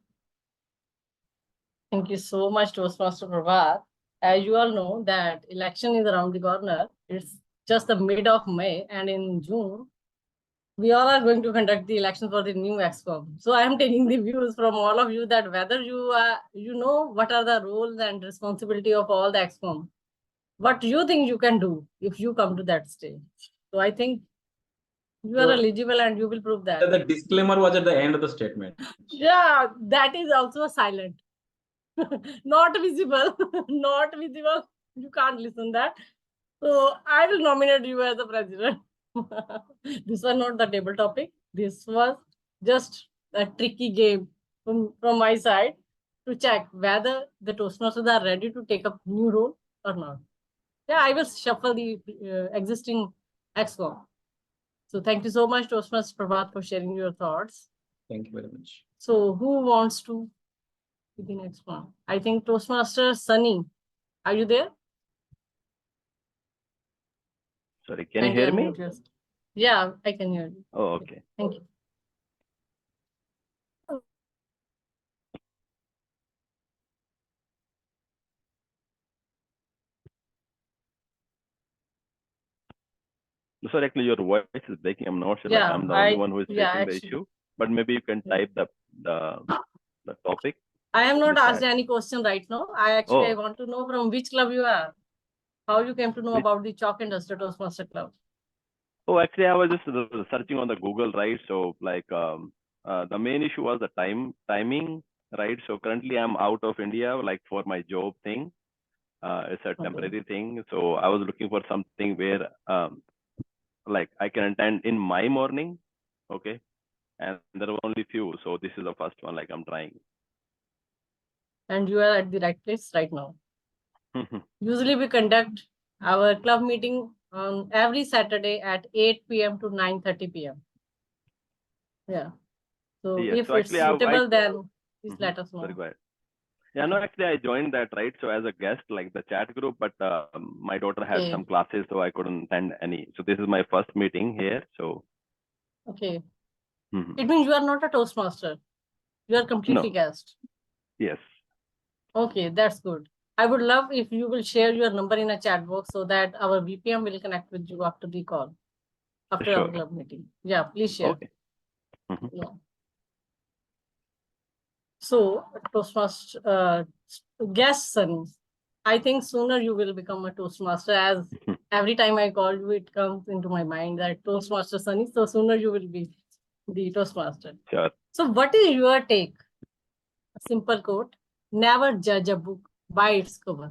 [SPEAKER 2] Thank you so much, Toastmaster Prabhat. as you all know that election is around the corner. It's just the mid of May, and in June, we all are going to conduct the election for the new EXCOM. So I am taking the views from all of you that whether you know what are the roles and responsibility of all the EXCOM, what you think you can do if you come to that stage. So I think you are eligible and you will prove that.
[SPEAKER 8] The disclaimer was at the end of the statement.
[SPEAKER 2] Yeah, that is also silent. Not visible, not visible. You can't listen that. So I will nominate you as the president. This was not the table topic. This was just a tricky game from my side to check whether the Toastmasters are ready to take up new role or not. Yeah, I will shuffle the existing EXCOM. So thank you so much, Toastmasters Prabhat, for sharing your thoughts.
[SPEAKER 8] Thank you very much.
[SPEAKER 2] So who wants to be the next one? I think Toastmaster Sunny. Are you there?
[SPEAKER 10] Sorry, can you hear me?
[SPEAKER 2] Yeah, I can hear you.
[SPEAKER 10] Oh, okay.
[SPEAKER 2] Thank you.
[SPEAKER 10] Sorry, actually, your voice is breaking. I'm not sure.
[SPEAKER 2] Yeah,
[SPEAKER 10] like I'm the only one who is facing the
[SPEAKER 2] actually.
[SPEAKER 10] issue. But maybe you can type the topic.
[SPEAKER 2] I am not
[SPEAKER 10] the
[SPEAKER 2] asked
[SPEAKER 10] chat.
[SPEAKER 2] any question right now. I want to know from which club you are. How you came to know about the Chalk and Duster Toastmaster Club?
[SPEAKER 10] Oh, actually, I was just searching on the Google, right? So, like, the main issue was the timing, right? So currently, I'm out of India, like for my job thing. It's a temporary thing. So I was looking for something where, like, I can attend in my morning, okay? And there were only few, so this is the first one. Like, I'm trying.
[SPEAKER 2] And you are at the right place right now. Usually, we conduct our club meeting on every Saturday at 8 p.m. to 9:30 p.m. Yeah. So
[SPEAKER 10] Yes.
[SPEAKER 2] if
[SPEAKER 10] So
[SPEAKER 2] it's
[SPEAKER 10] actually,
[SPEAKER 2] suitable, then please let us know.
[SPEAKER 10] Sorry, go ahead. Yeah, no, actually, I joined that, right? So as a guest, like the chat group, but my daughter had some classes, so I couldn't attend any. So this is my first meeting here. So.
[SPEAKER 2] Okay. It means you are not a Toastmaster. You are completely guest.
[SPEAKER 10] Yes.
[SPEAKER 2] Okay, that's good. I would love if you will share your number in a chat box so that our VPM will connect with you after the call, after our club meeting. Yeah, please share.
[SPEAKER 10] Okay.
[SPEAKER 2] Yeah. So, Toastmaster, guest Sunny, I think sooner you will become a Toastmaster, as every time I call you, it comes into my mind that Toastmaster Sunny, so sooner you will be the Toastmaster.
[SPEAKER 10] Sure.
[SPEAKER 2] So what is your take? A simple quote: never judge a book by its cover.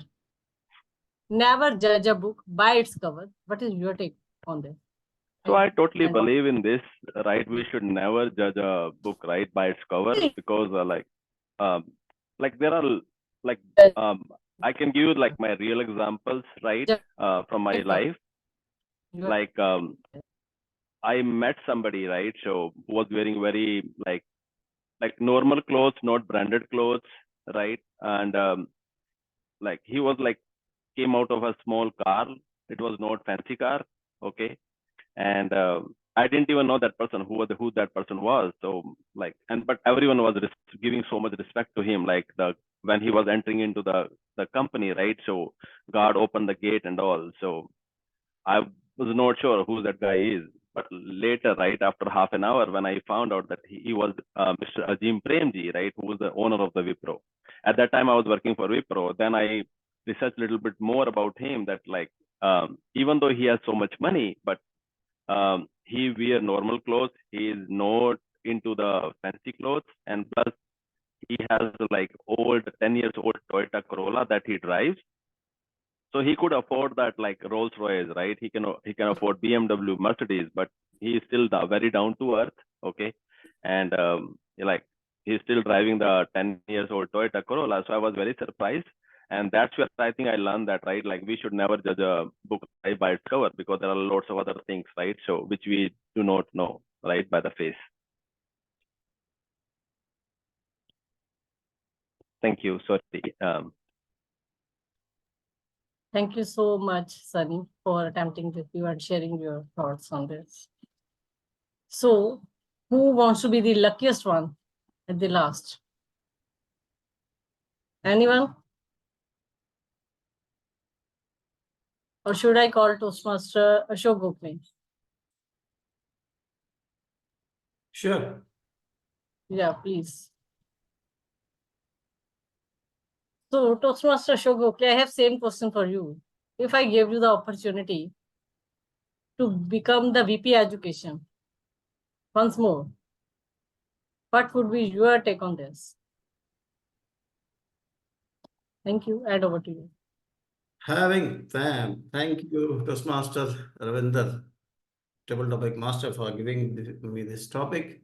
[SPEAKER 2] Never judge a book by its cover. What is your take on this?
[SPEAKER 10] So I totally believe in this, right? We should never judge a book, right, by its cover, because like there are like I can give you like my real examples, right, from my life. Like I met somebody, right, so who was wearing very like normal clothes, not branded clothes, right, and like he was like came out of a small car. It was not fancy car, okay, and I didn't even know that person who that person was. So like, but everyone was giving so much respect to him. Like when he was entering into the company, right? So God opened the gate and all. So I was not sure who that guy is. But later, right after half an hour, when I found out that he was Mr. Azim Premji, right, who was the owner of the Wipro. At that time, I was working for Wipro. Then I researched a little bit more about him. That like, even though he has so much money, but he wear normal clothes. He is not into the fancy clothes, and plus he has like 10 years old Toyota Corolla that he drives. So he could afford that like Rolls Royce, right? He can afford BMW, Mercedes, but he is still very down to earth, okay? And like he's still driving the 10 years old Toyota Corolla. So I was very surprised. And that's where I think I learned that, right? Like we should never judge a book by its cover, because there are lots of other things, right? So which we do not know, right, by the face. Thank you. Sorry.
[SPEAKER 2] Thank you so much, Sunny, for attempting with you and sharing your thoughts on this. So, who wants to be the luckiest one at the last? Anyone? Or should I call Toastmaster Ashok Gokhale?
[SPEAKER 4] Sure.
[SPEAKER 2] Yeah, please. So, Toastmaster Ashok Gokhale, I have same question for you. If I gave you the opportunity to become the VP Education once more, what would be your take on this? Thank you. And over to you.
[SPEAKER 4] Thank you, Toastmaster Ravinder, Table Topic Master, for giving me this topic,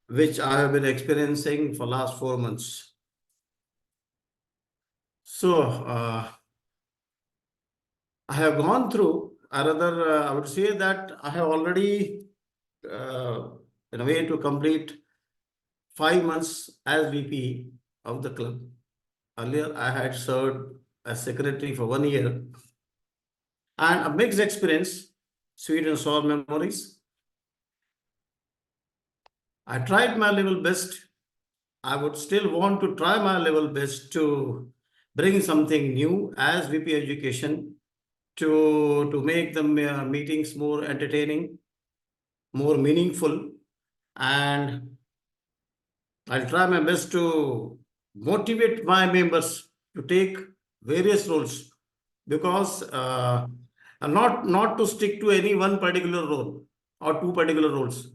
[SPEAKER 4] which I have been experiencing for last 4 months. So, I have gone through, I would say that I have already, in a way, to complete 5 months as VP of the club. Earlier, I had served as secretary for 1 year, and a mixed experience, sweet and sour memories. I tried my level best. I would still want to try my level best to bring something new as VP Education to make the meetings more entertaining, more meaningful, and I'll try my best to motivate my members to take various roles, because not to stick to any one particular role or two particular roles.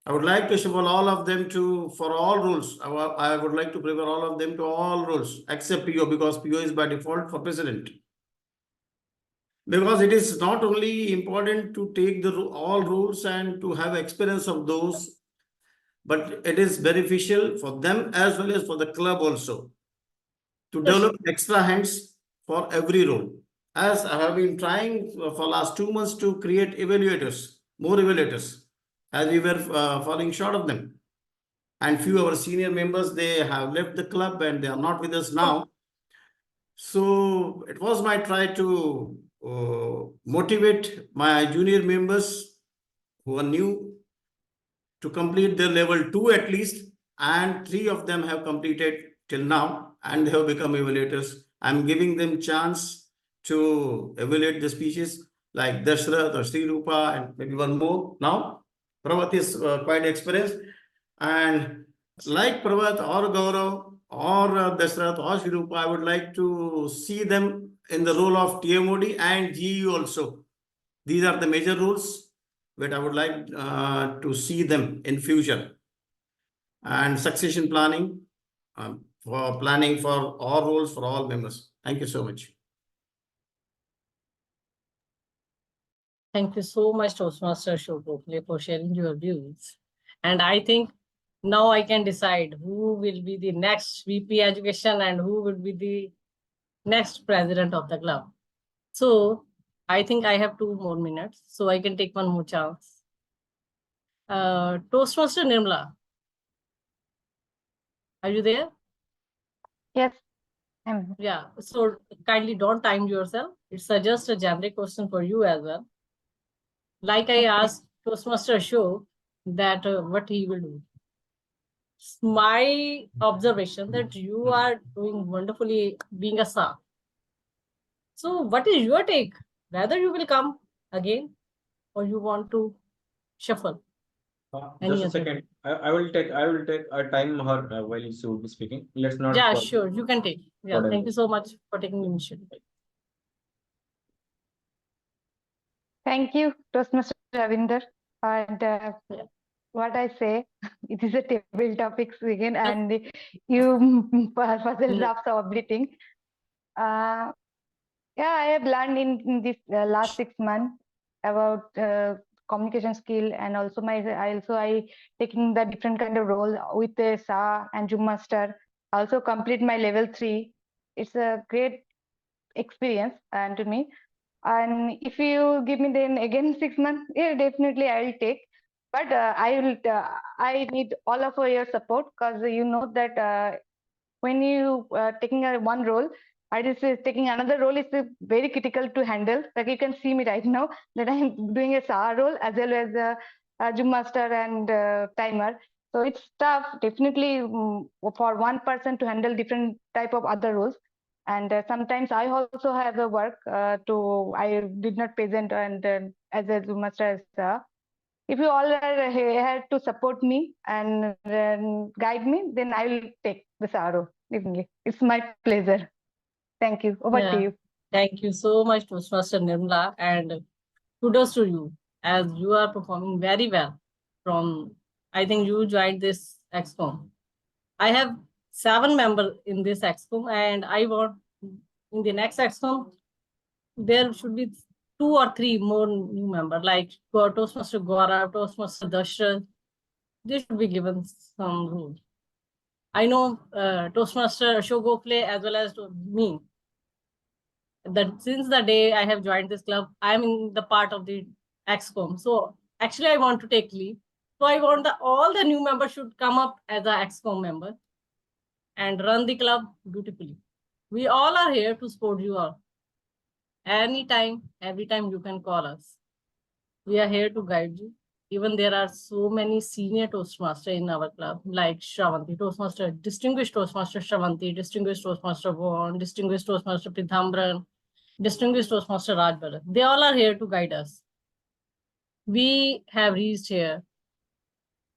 [SPEAKER 4] I would like to shuffle all of them for all roles. I would like to prepare all of them to all roles except PO, because PO is by default for president. Because it is not only important to take all roles and to have experience of those, but it is beneficial for them as well as for the club also to develop extra hands for every role. As I have been trying for last 2 months to create evaluators, more evaluators, as we were falling short of them. And few of our senior members, they have left the club and they are not with us now. So it was my try to motivate my junior members who are new to complete their level 2 at least, and 3 of them have completed till now and they have become evaluators. I'm giving them chance to evaluate the species like Dashrath or Sri Rupa and maybe one more now. Pravat is quite experienced, and like Pravat or Gaurav or Dashrath or Sri Rupa, I would like to see them in the role of TMOD and GU also. These are the major roles that I would like to see them in future. And succession planning, for planning for all roles for all members. Thank you so much.
[SPEAKER 2] Thank you so much, Toastmaster Ashok Gokhale, for sharing your views. And I think now I can decide who will be the next VP Education and who will be the next president of the club. So I think I have 2 more minutes, so I can take one more chance. Toastmaster Nirmala, are you there?
[SPEAKER 1] Yes.
[SPEAKER 2] Yeah, so kindly don't time yourself. It's just a generic question for you as well. Like I asked Toastmaster Ashok that what he will do. My observation that you are doing wonderfully being a SAR. So what is your take? Whether you will come again or you want to shuffle?
[SPEAKER 8] Just a second. I will take a time her while she would be speaking. Let's not.
[SPEAKER 2] Yeah, sure. You can take. Yeah, thank you so much for taking the initiative.
[SPEAKER 1] Thank you, Toastmaster Ravinder. And what I say, it is a table topics again, and you puzzle up everything. Yeah, I have learned in this last 6 months about communication skill, and also I taking the different kind of role with the SA and Zoom Master. Also complete my level 3. It's a great experience and to me. And if you give me then again 6 months, yeah, definitely I'll take. But I need all of your support, because you know that when you taking one role, I just taking another role is very critical to handle. Like you can see me right now that I am doing a SAR role as well as a Zoom Master and timer. So it's tough, definitely, for one person to handle different type of other roles. And sometimes I also have a work I did not present, and as a Zoom master, if you all are here to support me and guide me, then I will take this RO. It's my pleasure. Thank you. Over to you.
[SPEAKER 2] Thank you so much, Toastmaster Nirmala, and kudos to you as you are performing very well. I think you joined this XCOM. I have 7 members in this XCOM, and I want in the next XCOM there should be 2 or 3 more new members, like Toastmaster Gaurav, Toastmaster Dashrath. They should be given some rules. I know Toastmaster Ashok Gokhale as well as me. That since the day I have joined this club, I'm in the part of the XCOM. So actually, I want to take leave. So I want all the new members should come up as a XCOM member and run the club beautifully. We all are here to support you all. Anytime, every time you can call us. We are here to guide you. Even there are so many senior Toastmasters in our club, like Shravanti, Toastmaster, Distinguished Toastmaster Shravanti, Distinguished Toastmaster Vaughan, Distinguished Toastmaster Pithambran, Distinguished Toastmaster Rajbharat. They all are here to guide us. We have reached here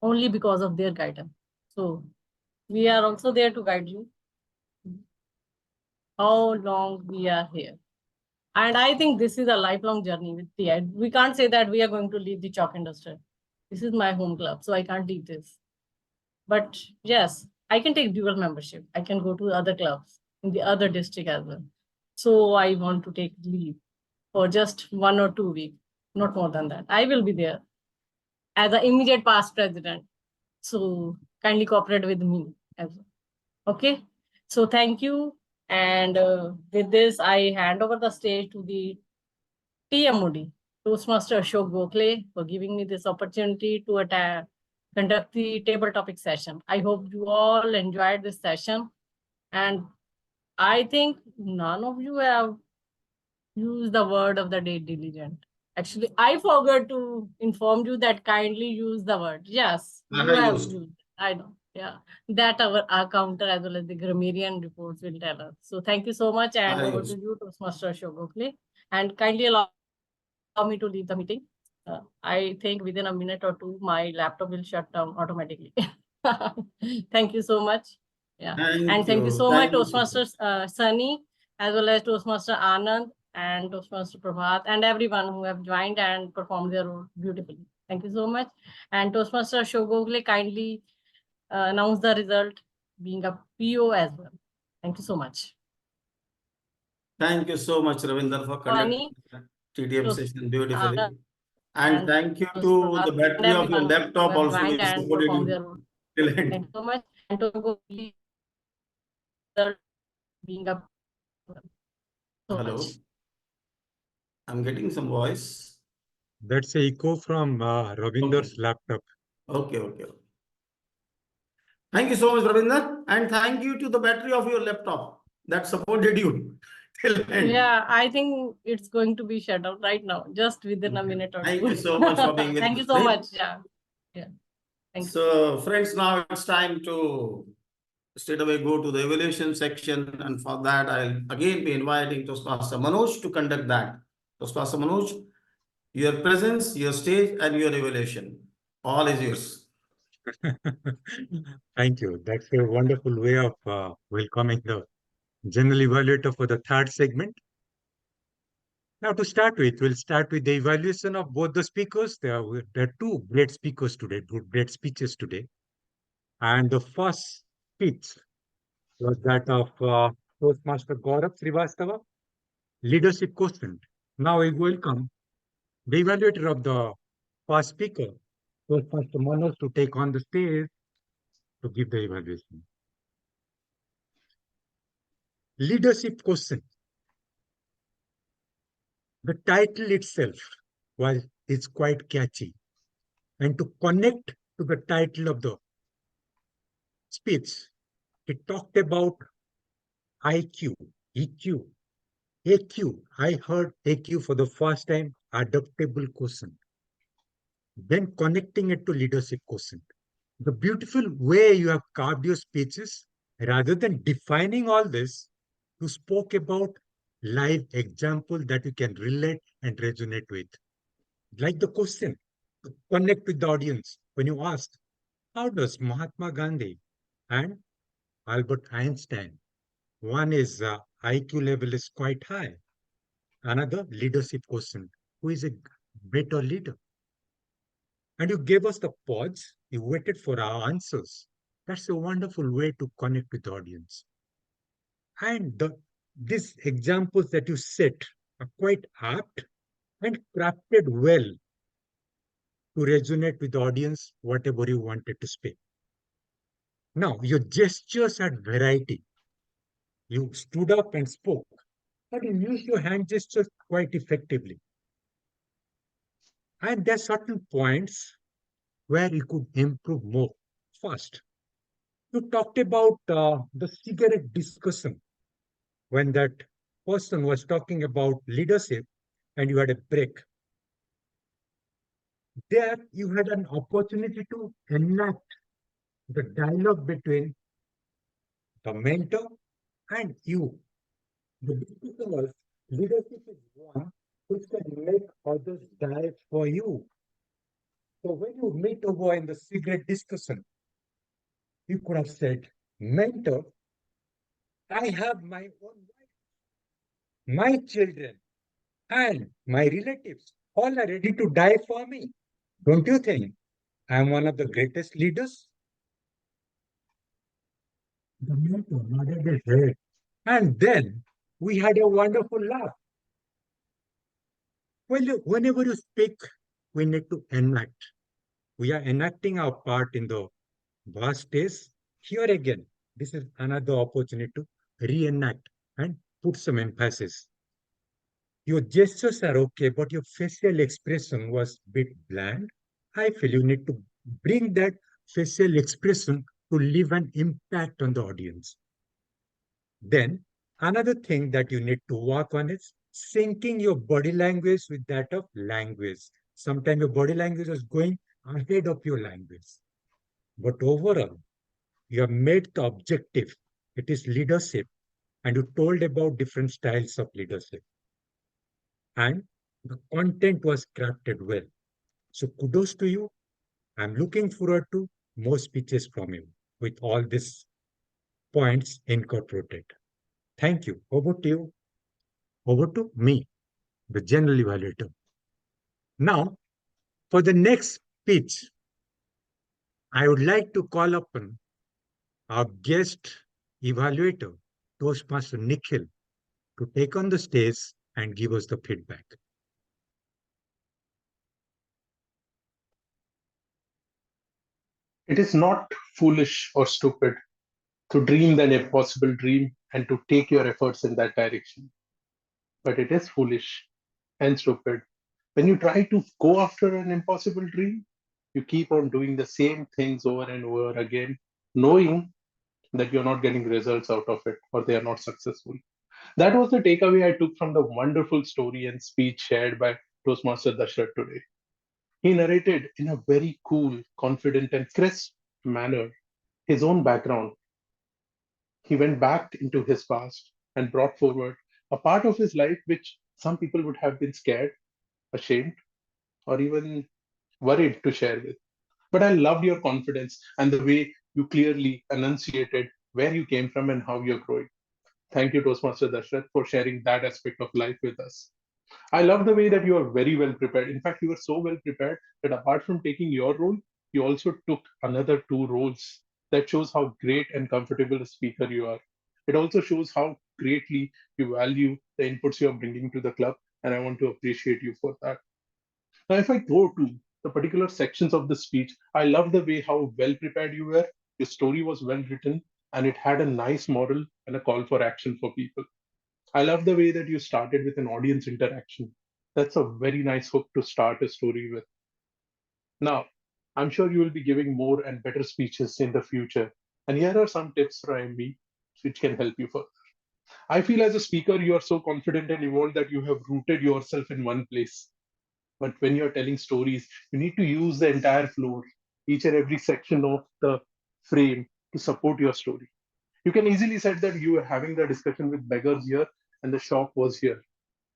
[SPEAKER 2] only because of their guidance. So we are also there to guide you how long we are here. And I think this is a lifelong journey with TI. We can't say that we are going to leave the chalk industry. This is my home club, so I can't leave this. But yes, I can take dual membership. I can go to other clubs in the other district as well. So I want to take leave for just 1 or 2 weeks, not more than that. I will be there as an immediate past president. So kindly cooperate with me as well. Okay. So thank you. And with this, I hand over the stage to the TMOD, Toastmaster Ashok Gokhale, for giving me this opportunity to conduct the table topic session. I hope you all enjoyed this session. And I think none of you have used the word of the day, diligent. Actually, I forgot to inform you that kindly use the word. Yes, you have used. I know. Yeah, that our counter as well as the grammarian reports will tell us. So thank you so much, and over to you, Toastmaster Ashok Gokhale. And kindly allow me to leave the meeting. I think within a minute or 2, my laptop will shut down automatically. Thank you so much. Yeah, thank you so much, Toastmaster Sunny, as well as Toastmaster Anand and Toastmaster Prabhat, and everyone who have joined and performed their role beautifully. Thank you so much. And Toastmaster Ashok Gokhale kindly announce the result being a PO as well. Thank you so much.
[SPEAKER 4] Thank you so much, Ravinder, for conducting TDM session beautifully. And thank you to the battery of your laptop also, which supported you till end.
[SPEAKER 2] Thank you so much. And to result being a so
[SPEAKER 4] Hello.
[SPEAKER 2] much.
[SPEAKER 4] I'm getting some voice.
[SPEAKER 6] That's a echo from Ravinder's laptop.
[SPEAKER 4] Okay. Thank you so much, Ravinder. And thank you to the battery of your laptop that supported you till end.
[SPEAKER 2] Yeah, I think it's going to be shut down right now, just within a minute or 2.
[SPEAKER 4] Thank you so much for being with us.
[SPEAKER 2] Thank you so much. Yeah. Thank
[SPEAKER 4] you. Friends, now it's time to straight away go to the evaluation section. And for that, I'll again be inviting Toastmaster Manoj to conduct that. Toastmaster Manoj, your presence, your stage, and your evaluation. All is yours.
[SPEAKER 6] Thank you. That's a wonderful way of welcoming the general evaluator for the third segment. Now, to start with, we'll start with the evaluation of both the speakers. There are 2 great speakers today, great speeches today. And the first speech was that of Toastmaster Gaurav Srivastava, leadership quotient. Now I welcome the evaluator of the first speaker, Toastmaster Manoj, to take on the stage to give the evaluation. Leadership quotient. The title itself is quite catchy. And to connect to the title of the speech, it talked about IQ, EQ, AQ. I heard AQ for the first time, adaptable quotient. Then connecting it to leadership quotient. The beautiful way you have carved your speeches, rather than defining all this, You spoke about live example that you can relate and resonate with. Like the question, to connect with the audience when you asked, how does Mahatma Gandhi and Albert Einstein, one is IQ level is quite high, another leadership question, who is a better leader? And you gave us the pause, you waited for our answers. That's a wonderful way to connect with the audience. And these examples that you set are quite apt and crafted well to resonate with the audience, whatever you wanted to speak. Now, your gestures had variety. You stood up and spoke, but you used your hand gestures quite effectively. And there are certain points where you could improve more. First, you talked about the cigarette discussion when that person was talking about leadership and you had a break. There, you had an opportunity to enact the dialogue between the mentor and you. The discussion was leadership is one which can make others die for you. So when you meet over in the cigarette discussion, you could have said, mentor, I have my own wife, my children, and my relatives. All are ready to die for me. Don't you think I am one of the greatest leaders? The mentor nodded his head. And then we had a wonderful laugh. Well, whenever you speak, we need to enact. We are enacting our part in the vast stage. Here again, this is another opportunity to reenact and put some emphasis. Your gestures are okay, but your facial expression was a bit bland. I feel you need to bring that facial expression to leave an impact on the audience. Then, another thing that you need to work on is syncing your body language with that of language. Sometimes your body language is going ahead of your language. But overall, you have made the objective. It is leadership. And you told about different styles of leadership. And the content was crafted well. So kudos to you. I'm looking forward to more speeches from you with all these points incorporated. Thank you. Over to you. Over to me, the general evaluator. Now, for the next speech, I would like to call upon our guest evaluator, Toastmaster Nikhil, to take on the stage and give us the feedback.
[SPEAKER 11] It is not foolish or stupid to dream an impossible dream and to take your efforts in that direction. But it is foolish and stupid when you try to go after an impossible dream, you keep on doing the same things over and over again, knowing that you're not getting results out of it or they are not successful. That was the takeaway I took from the wonderful story and speech shared by Toastmaster Dashrath today. He narrated in a very cool, confident, and crisp manner his own background. He went back into his past and brought forward a part of his life which some people would have been scared, ashamed, or even worried to share with. But I loved your confidence and the way you clearly enunciated where you came from and how you're growing. Thank you, Toastmaster Dashrath, for sharing that aspect of life with us. I love the way that you are very well prepared. In fact, you were so well prepared that apart from taking your role, you also took another two roles. That shows how great and comfortable a speaker you are. It also shows how greatly you value the inputs you are bringing to the club, and I want to appreciate you for that. Now, if I go to the particular sections of the speech, I love the way how well prepared you were. Your story was well written, and it had a nice moral and a call for action for people. I love the way that you started with an audience interaction. That's a very nice hook to start a story with. Now, I'm sure you will be giving more and better speeches in the future. And here are some tips from me which can help you further. I feel as a speaker, you are so confident and evolved that you have rooted yourself in one place. But when you're telling stories, you need to use the entire floor, each and every section of the frame to support your story. You can easily say that you were having the discussion with beggars here and the shop was here,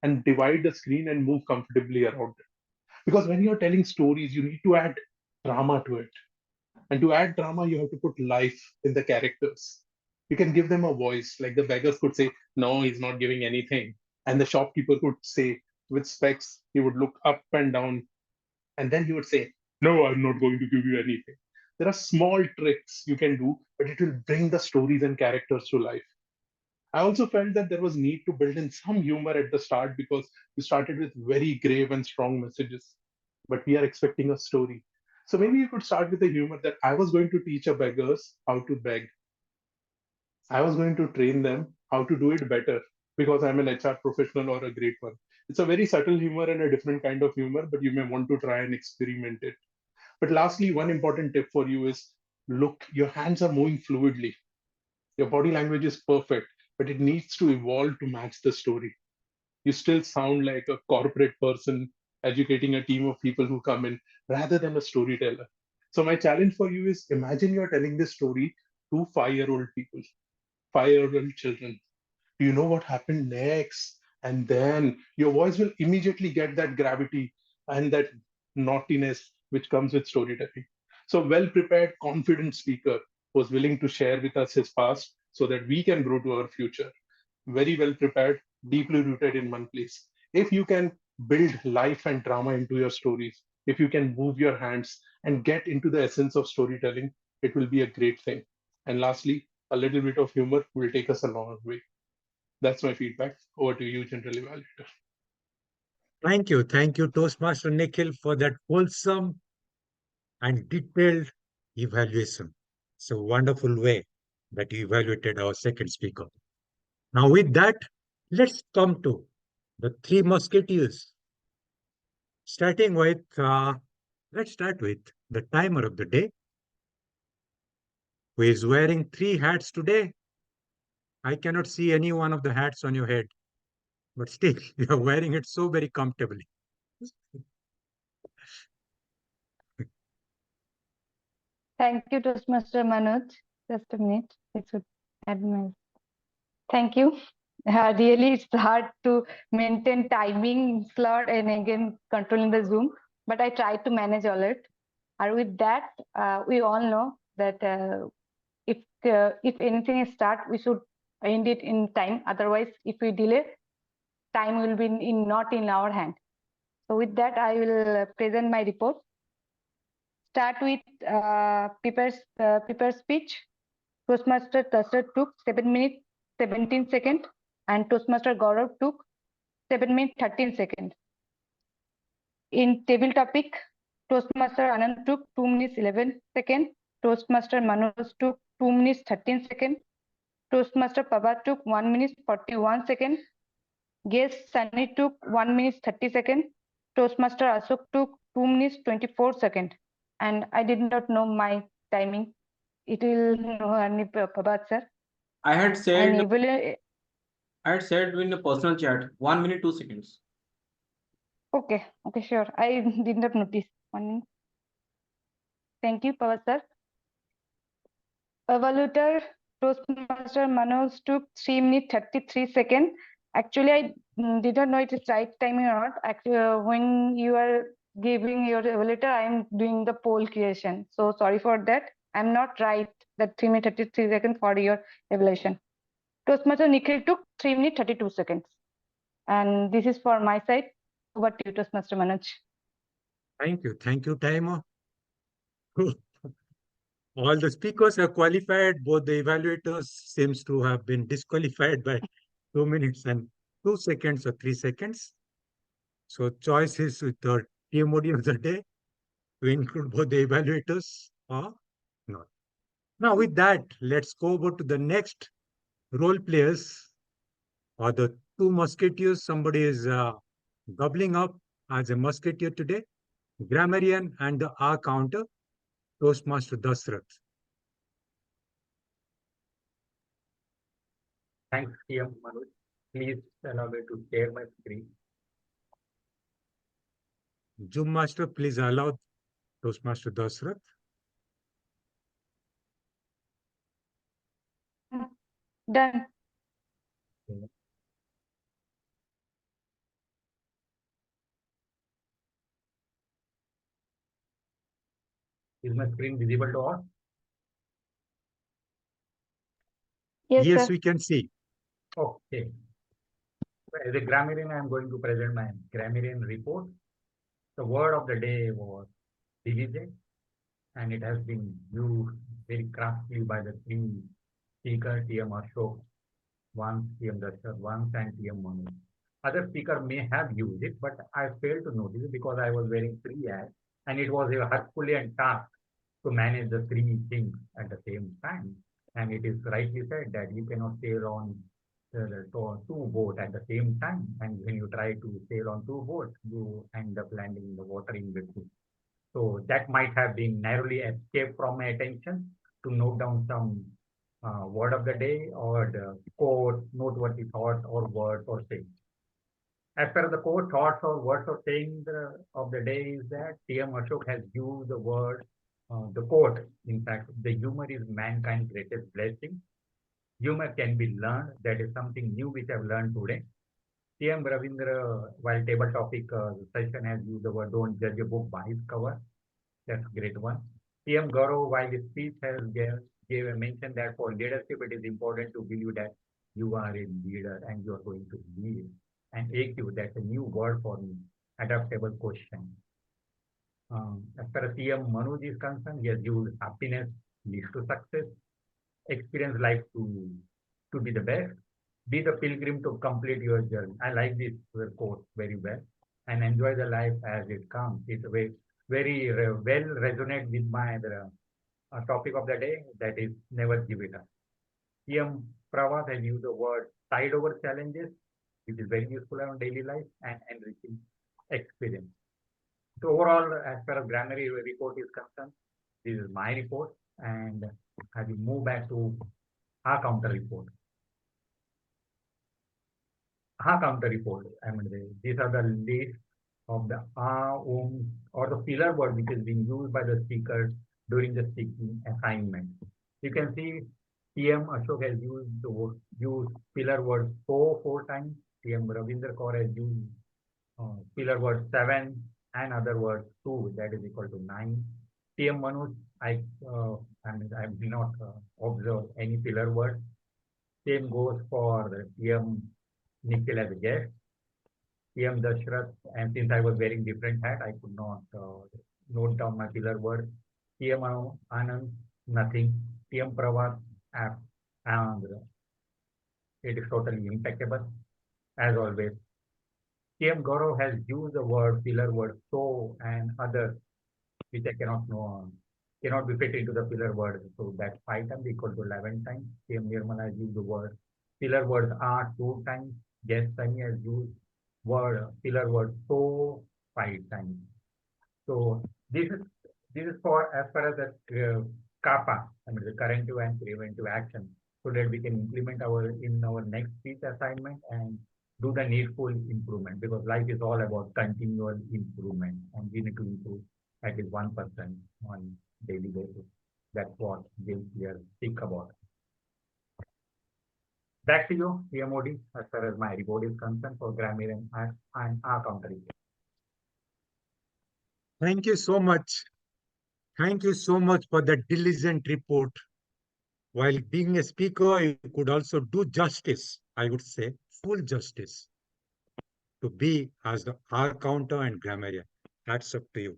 [SPEAKER 11] and divide the screen and move comfortably around it. Because when you're telling stories, you need to add drama to it. And to add drama, you have to put life in the characters. You can give them a voice, like the beggars could say, no, he's not giving anything. And the shopkeeper could say, with specs, he would look up and down, and then he would say, no, I'm not going to give you anything. There are small tricks you can do, but it will bring the stories and characters to life. I also felt that there was need to build in some humor at the start because we started with very grave and strong messages, but we are expecting a story. So maybe you could start with the humor that I was going to teach a beggars how to beg. I was going to train them how to do it better because I'm an HR professional or a great one. It's a very subtle humor and a different kind of humor, but you may want to try and experiment it. But lastly, one important tip for you is look, your hands are moving fluidly. Your body language is perfect, but it needs to evolve to match the story. You still sound like a corporate person educating a team of people who come in rather than a storyteller. So, my challenge for you is imagine you're telling this story to 5-year-old people, 5-year-old children. Do you know what happened next? And then your voice will immediately get that gravity and that naughtiness which comes with storytelling. So, well prepared, confident speaker was willing to share with us his past so that we can grow to our future. Very well prepared, deeply rooted in one place. If you can build life and drama into your stories, if you can move your hands and get into the essence of storytelling, it will be a great thing. And lastly, a little bit of humor will take us a long way. That's my feedback. Over to you, General Evaluator.
[SPEAKER 6] Thank you, Toastmaster Nikhil, for that wholesome and detailed evaluation. It's a wonderful way that you evaluated our second speaker. Now, with that, let's come to the three musketeers. Starting with, let's start with the timer of the day, who is wearing 3 hats today. I cannot see any one of the hats on your head, but still, you are wearing it so very comfortably.
[SPEAKER 1] Thank you, Toastmaster Manoj. Just a minute. I should add my. Thank you. Really, it's hard to maintain timing slot and again controlling the Zoom, but I try to manage all it. And with that, we all know that if anything is start, we should end it in time. Otherwise, if we delay, time will be not in our hand. So with that, I will present my report. Start with Pepper's speech. Toastmaster Tuster took 7 minutes 17 seconds and Toastmaster Gaurav took 7 minutes 13 seconds. In table topic, Toastmaster Anand took 2 minutes 11 seconds. Toastmaster Manoj took 2 minutes 13 seconds. Toastmaster Paba took 1 minute 41 seconds. Guest Sunny took 1 minute 30 seconds. Toastmaster Ashok took 2 minutes 24 seconds. And I did not know my timing. It will know only Paba sir.
[SPEAKER 8] I had said
[SPEAKER 1] And
[SPEAKER 8] I had said in the personal chat 1 minute 2 seconds.
[SPEAKER 1] Okay, sure. I did not notice. 1 minute. Thank you, Pava sir. Evaluator Toastmaster Manoj took 3 minutes 33 seconds. Actually, I did not know it is right timing or not. Actually, when you are giving your evaluator, I am doing the poll creation. So sorry for that. I'm not right that 3 minutes 33 seconds for your evaluation. Toastmaster Nikhil took 3 minutes 32 seconds. And this is for my side. Over to you, Toastmaster Manoj.
[SPEAKER 6] Thank you, timer. All the speakers are qualified. Both the evaluators seems to have been disqualified by 2 minutes and 2 seconds or 3 seconds. So choice is with the TMOD of the day to include both the evaluators or not. Now with that, let's go over to the next role players or the two musketeers. Somebody is doubling up as a musketeer today. Grammarian and the R counter, Toastmaster Dasrath.
[SPEAKER 7] Thanks, TM Manoj. Please allow me to share my screen.
[SPEAKER 6] Zoom Master, please allow Toastmaster Dasrath.
[SPEAKER 1] Done.
[SPEAKER 7] Is my screen visible to all?
[SPEAKER 1] Yes,
[SPEAKER 6] Yes,
[SPEAKER 1] sir.
[SPEAKER 6] we can see.
[SPEAKER 7] Okay. As a grammarian, I am going to present my grammarian report. The word of the day was diligent, and it has been used very craftily by the three speakers, TM Ashok once, TM Dastar once, and TM Manu. Other speaker may have used it, but I failed to notice it because I was wearing three hats, and it was a Herculean task to manage the three things at the same time. And it is rightly said that you cannot sail on two boats at the same time. And when you try to sail on two boats, you end up landing in the water in between. So that might have been narrowly escaped from my attention to note down some word of the day or the quote, noteworthy thoughts or words or sayings. As per the core thoughts or words or saying of the day is that TM Ashok has used the word, the quote, in fact, the humor is mankind's greatest blessing. Humor can be learned. That is something new which I've learned today. TM Ravindra, while table topic session has used the word, don't judge a book by its cover. That's a great one. TM Gaurav, while his speech has gave a mention that for leadership, it is important to believe that you are a leader and you are going to lead. And AQ, that's a new word for me, adaptable question. As far as TM Manoj is concerned, he has used happiness leads to success, experience life to be the best, be the pilgrim to complete your journey. I like this quote very well, and enjoy the life as it comes. It's a very well resonate with my topic of the day, that is never give it up. TM Pravas has used the word tide over challenges, which is very useful in daily life and enriching experience. So overall, as far as grammar report is concerned, this is my report, and I will move back to our counter report. Our counter report, I mean, these are the list of the or the filler word which is being used by the speaker during the speaking assignment. You can see TM Ashok has used filler word four times. TM Ravindra Kaur has used filler word 7 and other word 2, that is equal to 9. TM Manoj, I mean, I did not observe any filler word. Same goes for TM Nikhil as a guest. TM Dashrath, and since I was wearing different hat, I could not note down my filler word. TM Anand, nothing. TM Pravat, and it is totally impeccable, as always. TM Gaurav has used the word, filler word, so, and other, which I cannot know, cannot be fit into the filler word. So that's 5 times equal to 11 times. TM Nirmal has used the word, filler words are 2 times. Yes, Sunny has used word, filler word, so 5 times. So this is for as far as the CAPA, I mean the corrective and preventive action, so that we can implement in our next speech assignment and do the needful improvement, because life is all about continual improvement and we need to improve at least 1% on daily basis. That's what James here speak about. Back to you, TMOD, as far as my report is concerned for grammar and our counter.
[SPEAKER 6] Thank you so much. Thank you so much for that diligent report. While being a speaker, you could also do justice, I would say, full justice, to be as the R counter and grammarian. That's up to you.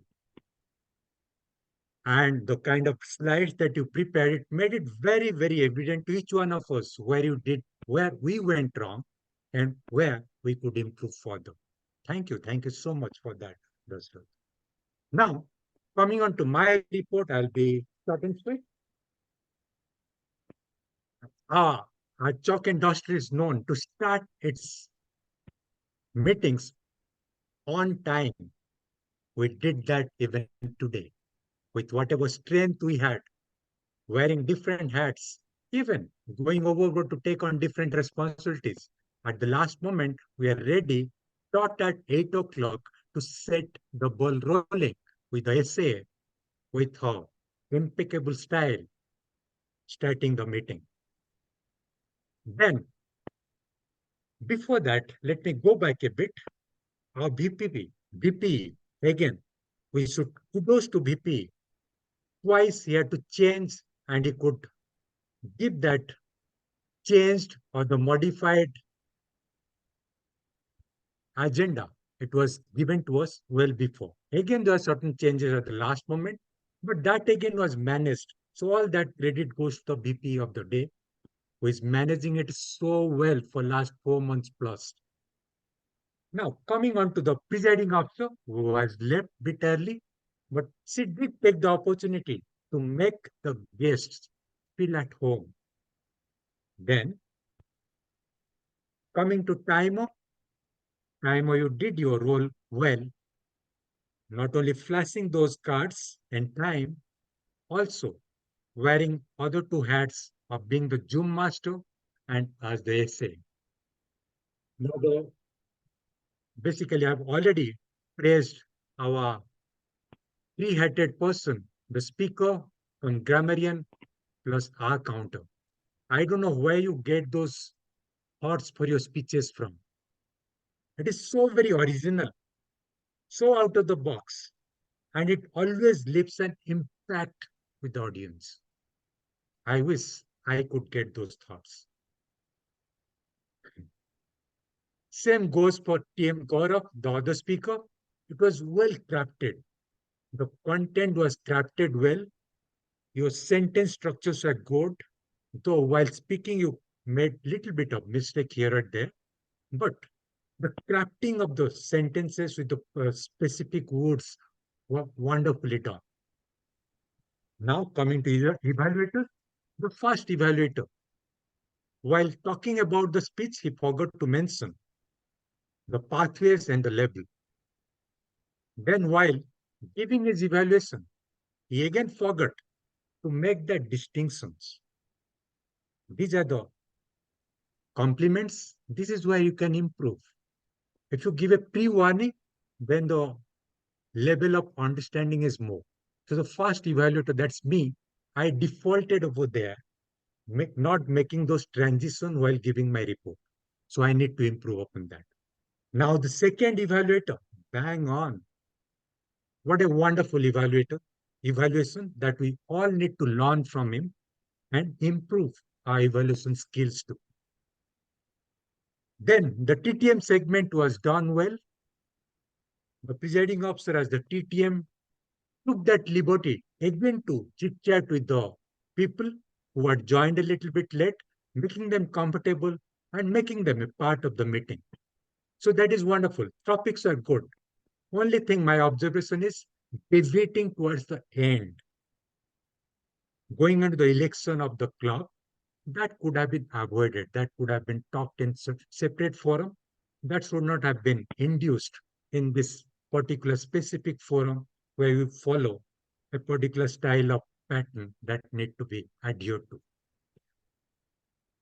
[SPEAKER 6] And the kind of slides that you prepared, it made it very, very evident to each one of us where we went wrong and where we could improve further. Thank you. Thank you so much for that, Dasrat. Now, coming on to my report, I'll be short and sweet. Our chalk industry is known to start its meetings on time. We did that even today with whatever strength we had, wearing different hats, even going overboard to take on different responsibilities. At the last moment, we are ready, dot at 8 o'clock, to set the ball rolling with the essay, with her impeccable style, starting the meeting. Then, before that, let me go back a bit. Our VPE, again, we should kudos to VPE. Twice he had to change and he could give that changed or the modified agenda. It was given to us well before. Again, there are certain changes at the last moment, but that again was managed. So all that credit goes to the VP of the day, who is managing it so well for last 4 months plus. Now, coming on to the presiding officer, who was left bit early, but she did take the opportunity to make the guests feel at home. Then, coming to timer, you did your role well, not only flashing those cards in time, also wearing other two hats of being the Zoom master and as the essay. Now, basically, I've already praised our three-headed person, the speaker and grammarian plus our counter. I don't know where you get those thoughts for your speeches from. It is so very original, so out of the box, and it always leaves an impact with the audience. I wish I could get those thoughts. Same goes for TM Gaurav, the other speaker. It was well crafted. The content was crafted well. Your sentence structures are good. Though while speaking, you made little bit of mistake here and there. But the crafting of the sentences with the specific words were wonderfully done. Now coming to the evaluator, the first evaluator. While talking about the speech, he forgot to mention the pathways and the level. Then while giving his evaluation, he again forgot to make the distinctions. These are the compliments. This is where you can improve. If you give a pre-warning, then the level of understanding is more. So the first evaluator, that's me, I defaulted over there, not making those transitions while giving my report. So I need to improve upon that. Now the second evaluator, bang on. What a wonderful evaluation that we all need to learn from him and improve our evaluation skills too. Then the TTM segment was done well. The presiding officer as the TTM took that liberty again to chit chat with the people who had joined a little bit late, making them comfortable and making them a part of the meeting. So that is wonderful. Topics are good. Only thing my observation is deviating towards the end, going into the election of the club, that could have been avoided. That could have been talked in separate forum. That should not have been induced in this particular specific forum where we follow a particular style of pattern that need to be adhered to.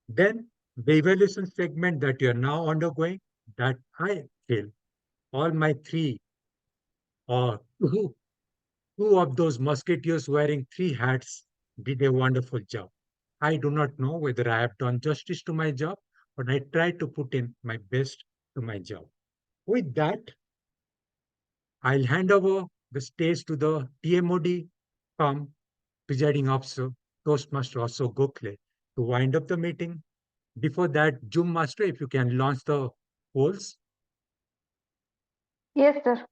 [SPEAKER 6] Then the evaluation segment that you are now undergoing, that I feel all my three or two of those musketeers wearing three hats did a wonderful job. I do not know whether I have done justice to my job, but I try to put in my best to my job. With that, I'll hand over the stage to the TMOD presiding officer, Toastmaster Ashok Gokhale, to wind up the meeting. Before that, Zoom Master, if you can launch the polls.
[SPEAKER 1] Yes, sir.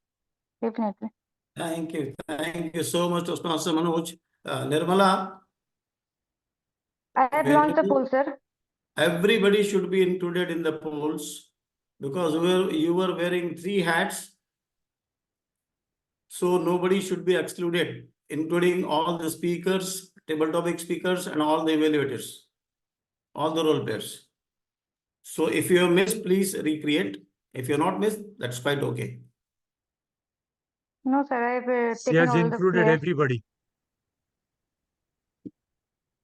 [SPEAKER 1] Definitely.
[SPEAKER 4] Thank you. Thank you so much, Toastmaster Manoj. Nirmala,
[SPEAKER 1] I have launched the poll, sir.
[SPEAKER 4] everybody should be included in the polls because you were wearing three hats. So nobody should be excluded, including all the speakers, table topic speakers, and all the evaluators, all the role players. So if you have missed, please recreate. If you're not missed, that's quite okay.
[SPEAKER 1] No, sir. I have
[SPEAKER 6] She
[SPEAKER 1] taken
[SPEAKER 6] has
[SPEAKER 1] all the
[SPEAKER 6] included
[SPEAKER 1] players.
[SPEAKER 6] everybody.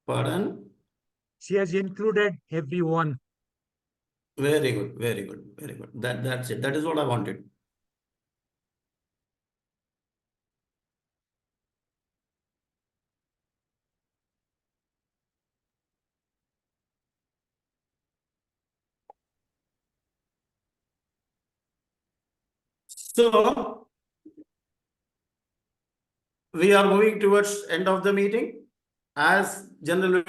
[SPEAKER 4] Pardon?
[SPEAKER 6] She has included everyone.
[SPEAKER 4] Very good, very good, very good. That's it. That is what I wanted. So we are moving towards end of the meeting. As General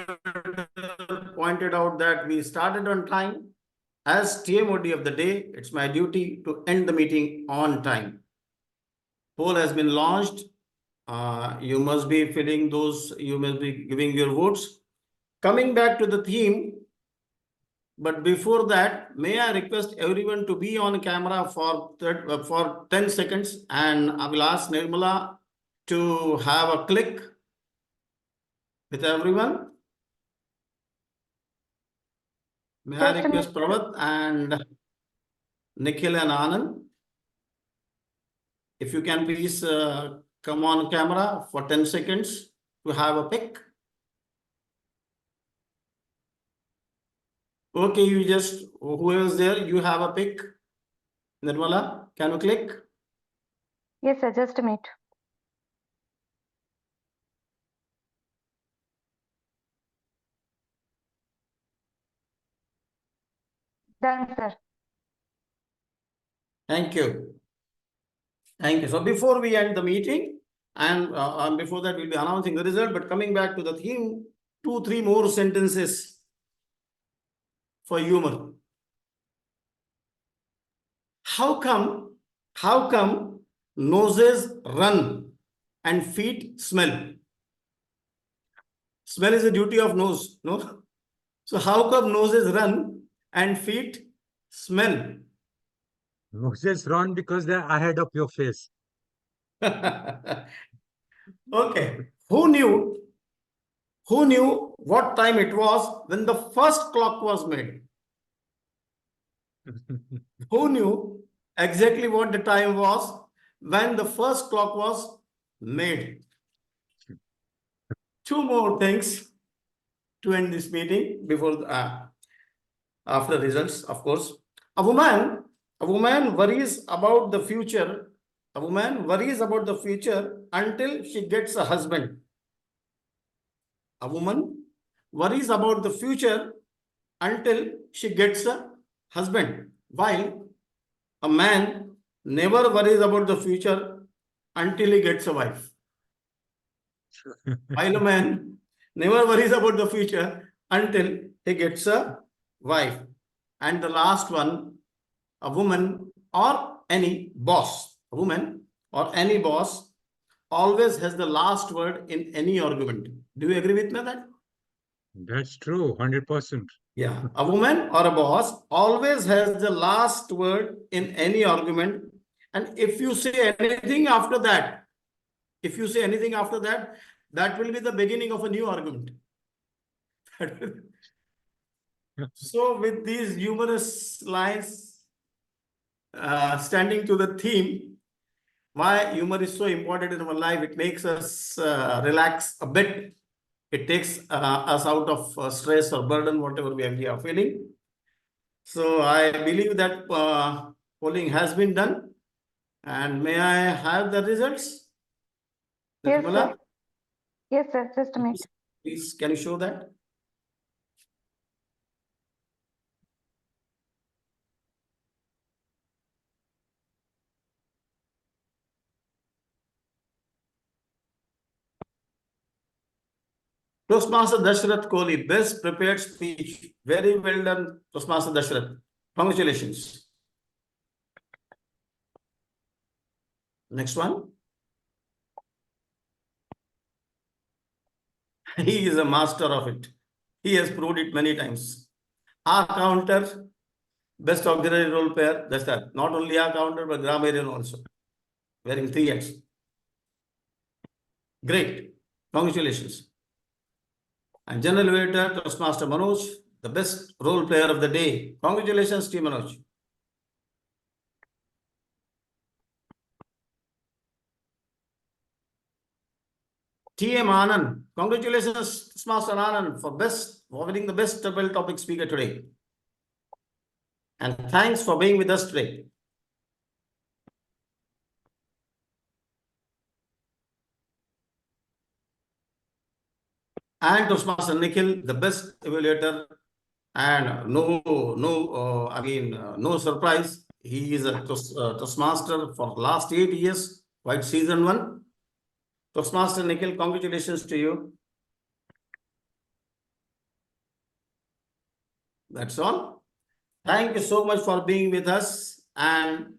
[SPEAKER 4] pointed out that we started on time. As TMOD of the day, it's my duty to end the meeting on time. Poll has been launched. You must be filling those, you must be giving your votes. Coming back to the theme, but before that, may I request everyone to be on camera for 10 seconds, and I will ask Nirmala to have a click with everyone. May I request Pravat and Nikhil and Anand, if you can please come on camera for 10 seconds to have a pic. Okay, you just, whoever's there, you have a pic. Nirmala, can you click?
[SPEAKER 1] Yes, sir. Just a minute. Done, sir.
[SPEAKER 4] Thank you. Thank you. So before we end the meeting, and before that we'll be announcing the result, but coming back to the theme, 2-3 more sentences for humor. How come noses run and feet smell? Smell is a duty of nose, no? So how come noses run and feet smell?
[SPEAKER 6] Noses run because they're ahead of your face.
[SPEAKER 4] Okay. Who knew what time it was when the first clock was made? Who knew exactly what the time was when the first clock was made? Two more things to end this meeting before after results, of course. A woman worries about the future. A woman worries about the future until she gets a husband. A woman worries about the future until she gets a husband, while a man never worries about the future until he gets a wife. While a man never worries about the future until he gets a wife. And the last one, a woman or any boss, a woman or any boss always has the last word in any argument. Do you agree with me on that?
[SPEAKER 6] That's true, 100%.
[SPEAKER 4] Yeah, a woman or a boss always has the last word in any argument. And if you say anything after that, that will be the beginning of a new argument. So with these humorous lines standing to the theme, why humor is so important in our life, it makes us relax a bit. It takes us out of stress or burden, whatever we are feeling. So I believe that polling has been done. And may I have the results?
[SPEAKER 1] Yes,
[SPEAKER 4] Nirmala?
[SPEAKER 1] sir. Yes, sir. Just a minute.
[SPEAKER 4] Please, can you show that? Toastmaster Dashrath Kohli, best prepared speech. Very well done, Toastmaster Dashrath. Congratulations. Next one. He is a master of it. He has proved it many times. Our counter, best auxiliary role player. That's that. Not only our counter, but grammarian also. Wearing 3 hats. Great. Congratulations. And General Elevator, Toastmaster Manoj, the best role player of the day. Congratulations, Team Manoj. TM Anand, congratulations, Toastmaster Anand, for winning the best double topic speaker today. And thanks for being with us today. And Toastmaster Nikhil, the best evaluator, and no surprise, He is a Toastmaster for last 8 years, quite season 1. Toastmaster Nikhil, congratulations to you. That's all. Thank you so much for being with us. And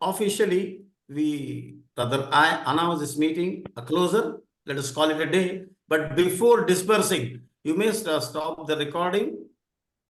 [SPEAKER 4] officially, I announce this meeting a closer. Let us call it a day. But before dispersing, you may stop the recording